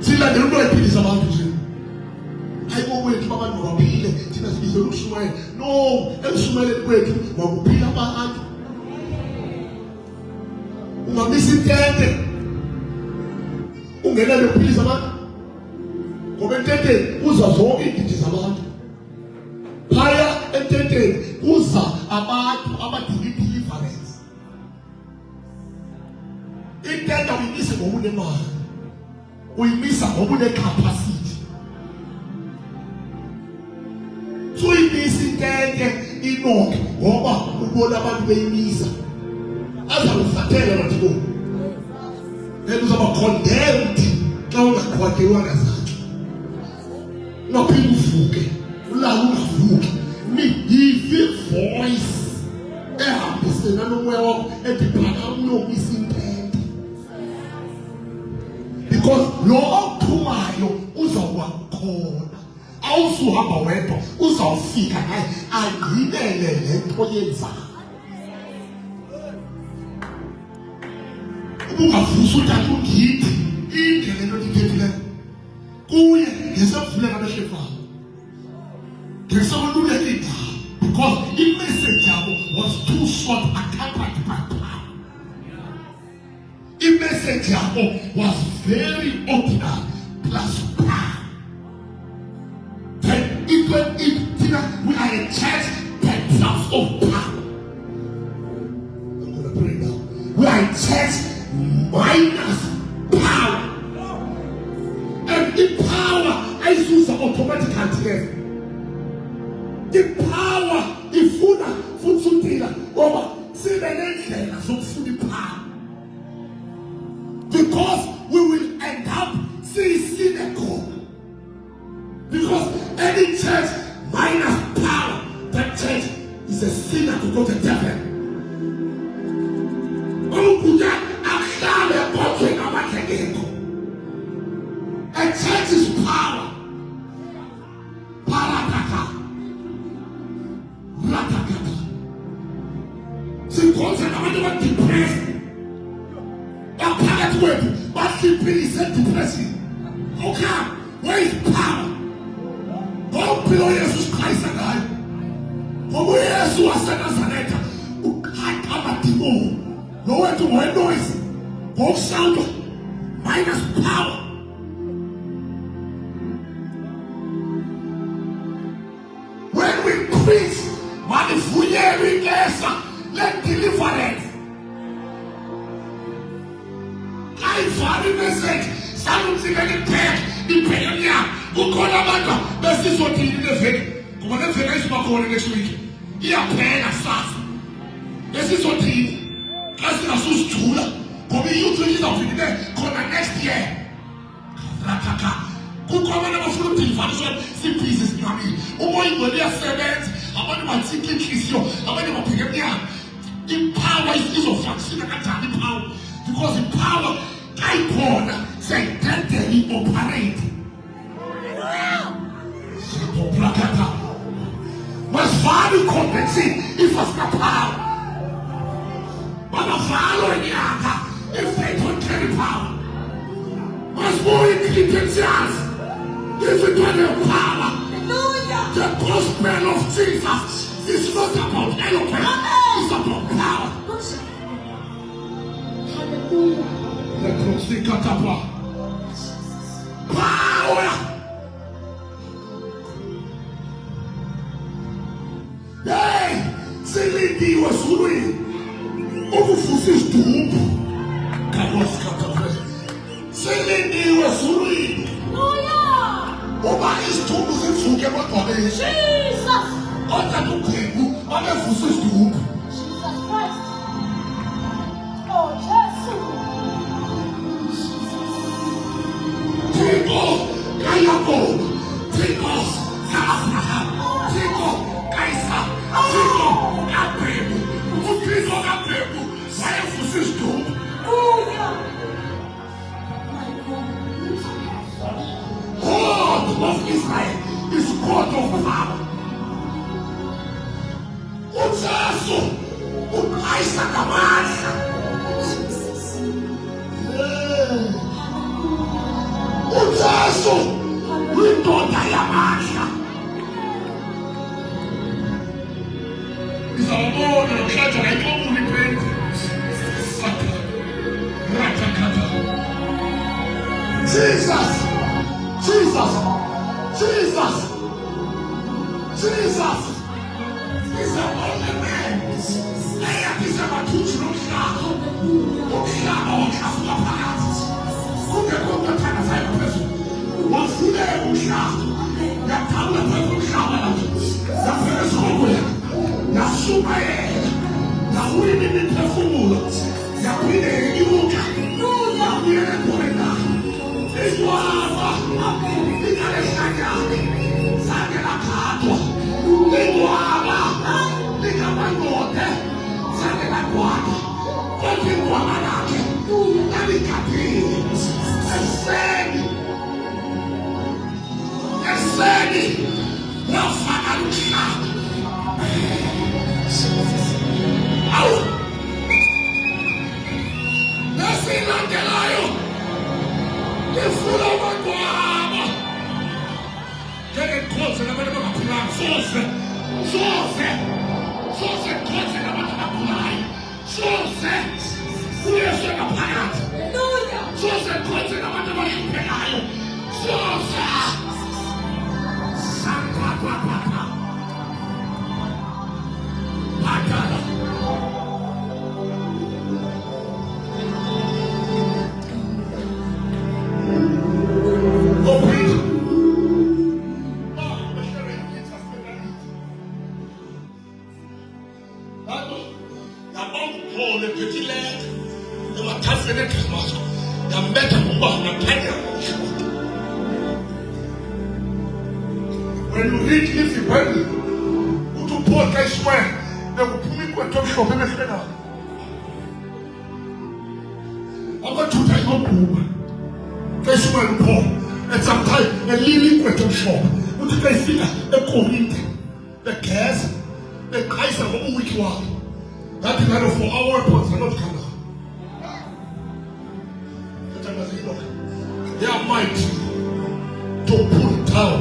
See that the right peace about you. I go where to Baba Nobile, Tina Smith, no, and Sumalet way to Mobile about uma missing tende. Ungena the peace about. Komentete uza zonke izinto zabantu. Phaya ententeni uza abantu abadinga deliverance. Intenta uyimisa ngokunemali. Uyimisa ngokune-capacity. So uyimisa intente inoke ngoba ubona abantu beyimisa. Aza kufatela bathi bo. Uzaba condemned xa ungakhwathewanga zakhe. Nothing uvuke ulala ungavuki niyive voice ehambisana nomoya wakho ethi phaka unomisa impembe because lo ophumayo uzawuba khona awusuhamba wedwa uzawufika naye agqibele lento yenzayo ubungavusa uthatha ungithi indlela ento ndithethileyo kuye ngesavuleka abahlefana ngesawululekile because i-message yabo was too short accompanied by power. I-message yabo was very ordinary plus power. Then we are a church that is of power. I'm going to pray now. We are a church minus power. And the power I use automatically. The power, the food dealer, over see the next so the power. Because we will end up seeing synagogue. Because any church minus power, that church is a sinner to go to heaven. A church is power. Parakata. Ratakata. See, God said, I'm not depressed. A parrot word, but he said depressing. Okay, where is power? God below Jesus Christ and I. For we Jesus was sent as an actor. Who can't come at the moon. Nowhere to wear noise. God sound minus power. When we preach, manifully let deliverance. I found a message. Something in the pen, the pen, who call about this is what you need to say. Come on, finish my call next week. Here, pen assassin. This is what he has a so stool. Come you to use of it come next year. Rataka. Who come on a full telephone, see pieces, mommy. Oh, boy, will be a servant. I want my ticket, kiss you. I want to pick up here. The power is of vaccine and the power. Because the power, I call, say, that they operate. Was value compensate if was the power. But the value in the other, if they don't carry power. Was more intelligence. If it were the power, hallelujah. The gospel of Jesus is not about eloquence, it's about power. Hallelujah. Let us see power. Hey, Silly was ruined. ukuvusa isidumbu Carlos Catafé selendiwe ezulwini uba isidumbu zivuke emadwabeni
Jesus.
kodwa uGwebu abevusa isidumbu
Jesus Christ. Oh, Jesus.
Thixo kaYakobo, Thixo ka-Abraham, Thixo ka-Isaka, Thixo kaGwebu, uThixo kaGwebu wayevusa isidumbu.
Hallelujah. My God.
God of Israel is God of power. uJesu uKhayisa ngamandla. uJesu uyindoda yamandla. Izawubona namhlanje ayixobuli ipenti. Ratakata. Jesus. Jesus. Jesus. Jesus. He's the only man. Ayakisa bathuthi nomhlaba. Umhlaba wakhafula phakathi. Kungekho ntathana zayo phezulu. Wafulela umhlaba. Yaphawula phezu komhlaba lapho. Yaphela esikhongweni. Yasuka yena. Yawina imiphefumulo. Yaphinde inyuka. Yabuyela khona. Izwaba. Ikaleshanyana. Zange lakhathwa. Ingwaba. Lingamangote. Zange lakwakha. Kodwa ingwaba lakhe. Lalikhaphile. Eseni. Wafaka umhlaba. Awu. Nesilandelayo. Ifuna amagwaba. Njengenkonzo nabantu abangaphilanga. Sose konze nabantu abagulayo. Sose uyesu ngaphakathi.
Hallelujah.
Sose konze nabantu abahluphekayo. Sose sakwakwakwa. Bhadala. When you read this Bible, to Paul guys swear, they will put me to a top shop and everything else. I'm going to take no proof. Guys swear to Paul, and sometimes a living to a top shop. What do guys think? The Corinth, the gas, the Kaiser, which one? That is not for our reports, not Canada. They are mighty to pull down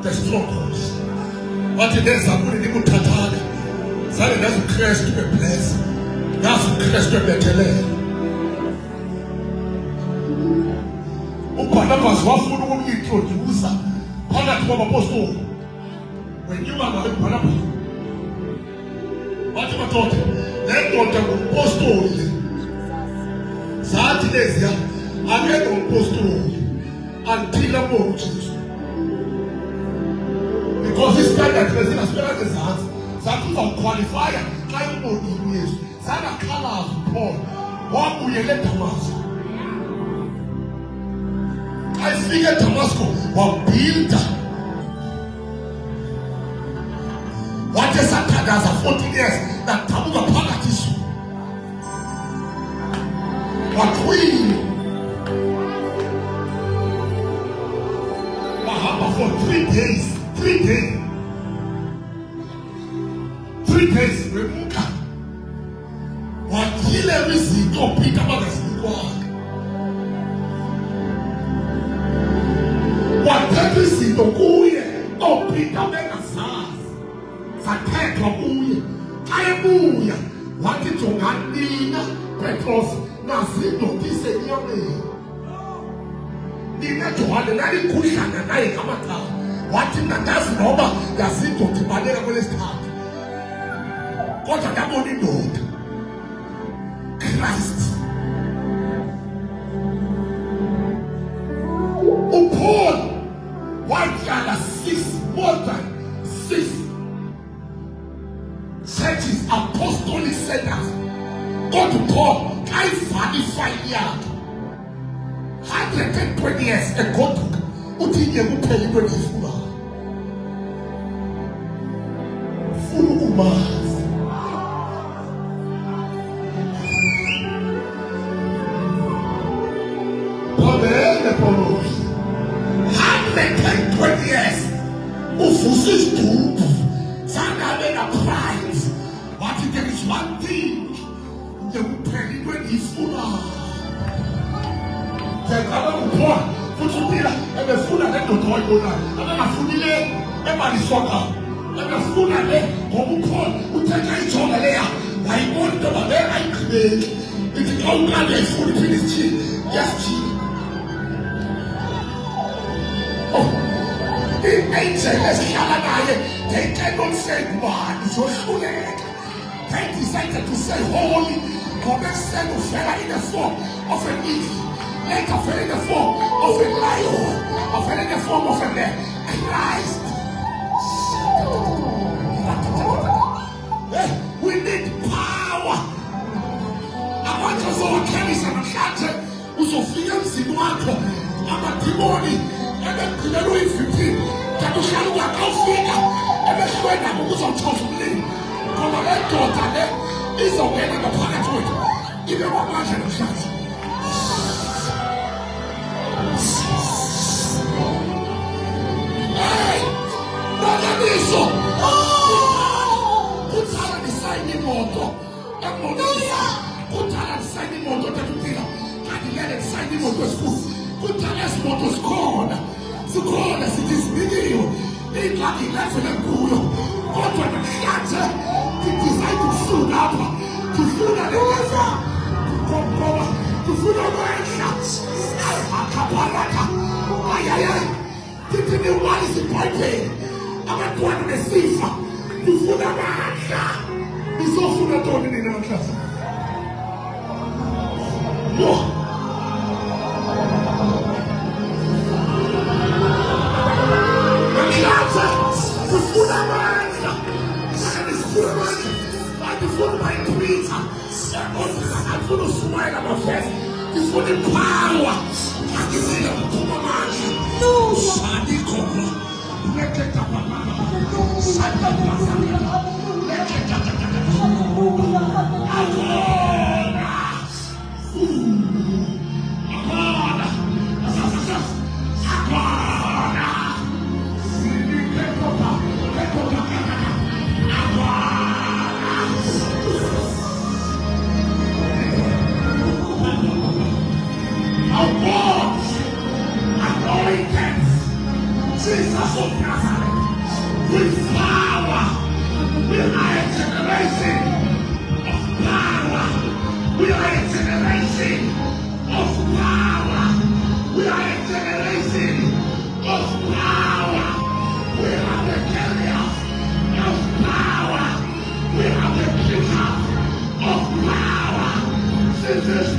the strongholds. But it is a good thing to attack. So it doesn't crash to a place. That's crash to a tele. Barnabas was one who introduced Paula to Apostle. When you are not Barnabas, what you thought? Then got the Apostle. Saturday, I get the Apostle until I'm more Jesus. Because this guy that was in as well as his hands, some people qualify, trying to do this. Some are colors, Paul. What will you let Damascus? I figured Damascus was built. What is that? That's a 14 years that Tamuga Pagatisu. But we for 3 days. 3 days. 3 days. Remuka. What kill everything to pick up the squad. What everything to go here. Oh, pick up the SARS. Satek of Uya. Ayabuya. What did you got Nina? Petros. Nazido. This is your name. Nina to have another cushion and I come at her. Watching the dance number, that's it to Tibanera when it's hard. What a money note. Christ. Upon white Ghana 6 more than 6 churches, apostolic centers. Go to Paul, I find 5 years. 120 years ago, Utinye Mupeli when he's full of mass. Poder 120 years. Ufusis to Sanga a prize. But there is one thing. The Mupeli when he's full of. The color poor, Futubila, and the food and the toy owner, and then a foodile, and my soccer, and the food and the home poor, who take each other there. I want the there I create. It is all kind of food finish cheap. Yes, cheap. Oh, the angels, they cannot say God, so late. They decided to say holy, correct set of fella in the form of an idiot. Like a fell in the form of a lion, or fell in the form of a Christ. We need power. I want us all carry some catch. Who's of fears in one. I'm a demoni. And then Pillow 15. That was how I can figure. And then swear that was on top of me. Come on, let's go. It's a way like a planet with. Even one man of shots. Hey! Isso! Putala di sai di moto! È moneta! Putala di sai di moto da tutela! Cadigliere di sai di moto scusa! Putala di moto scorda! Scorda si dismidio! E la di leffe del culo! Quanto è piace! Ti sai tu sudava! Tu suda di leffe! Tu suda di leffe! A caparata! Ai ai ai! Thinking the one is important. I'm not going to receive the food of my It's all food I don't need in our class. No. The class, the food of my and the food of my and the food of my tweet. I'm going to smile at my face. The food of power. I can see them to my man. Sadi Koko, Reketa Papa, Sadi Papa, Reketa Jesus of Nazareth, with power, we are a generation of power. We are a generation of power. We are a generation of power. We are the carriers of power. We are the keepers of power. This is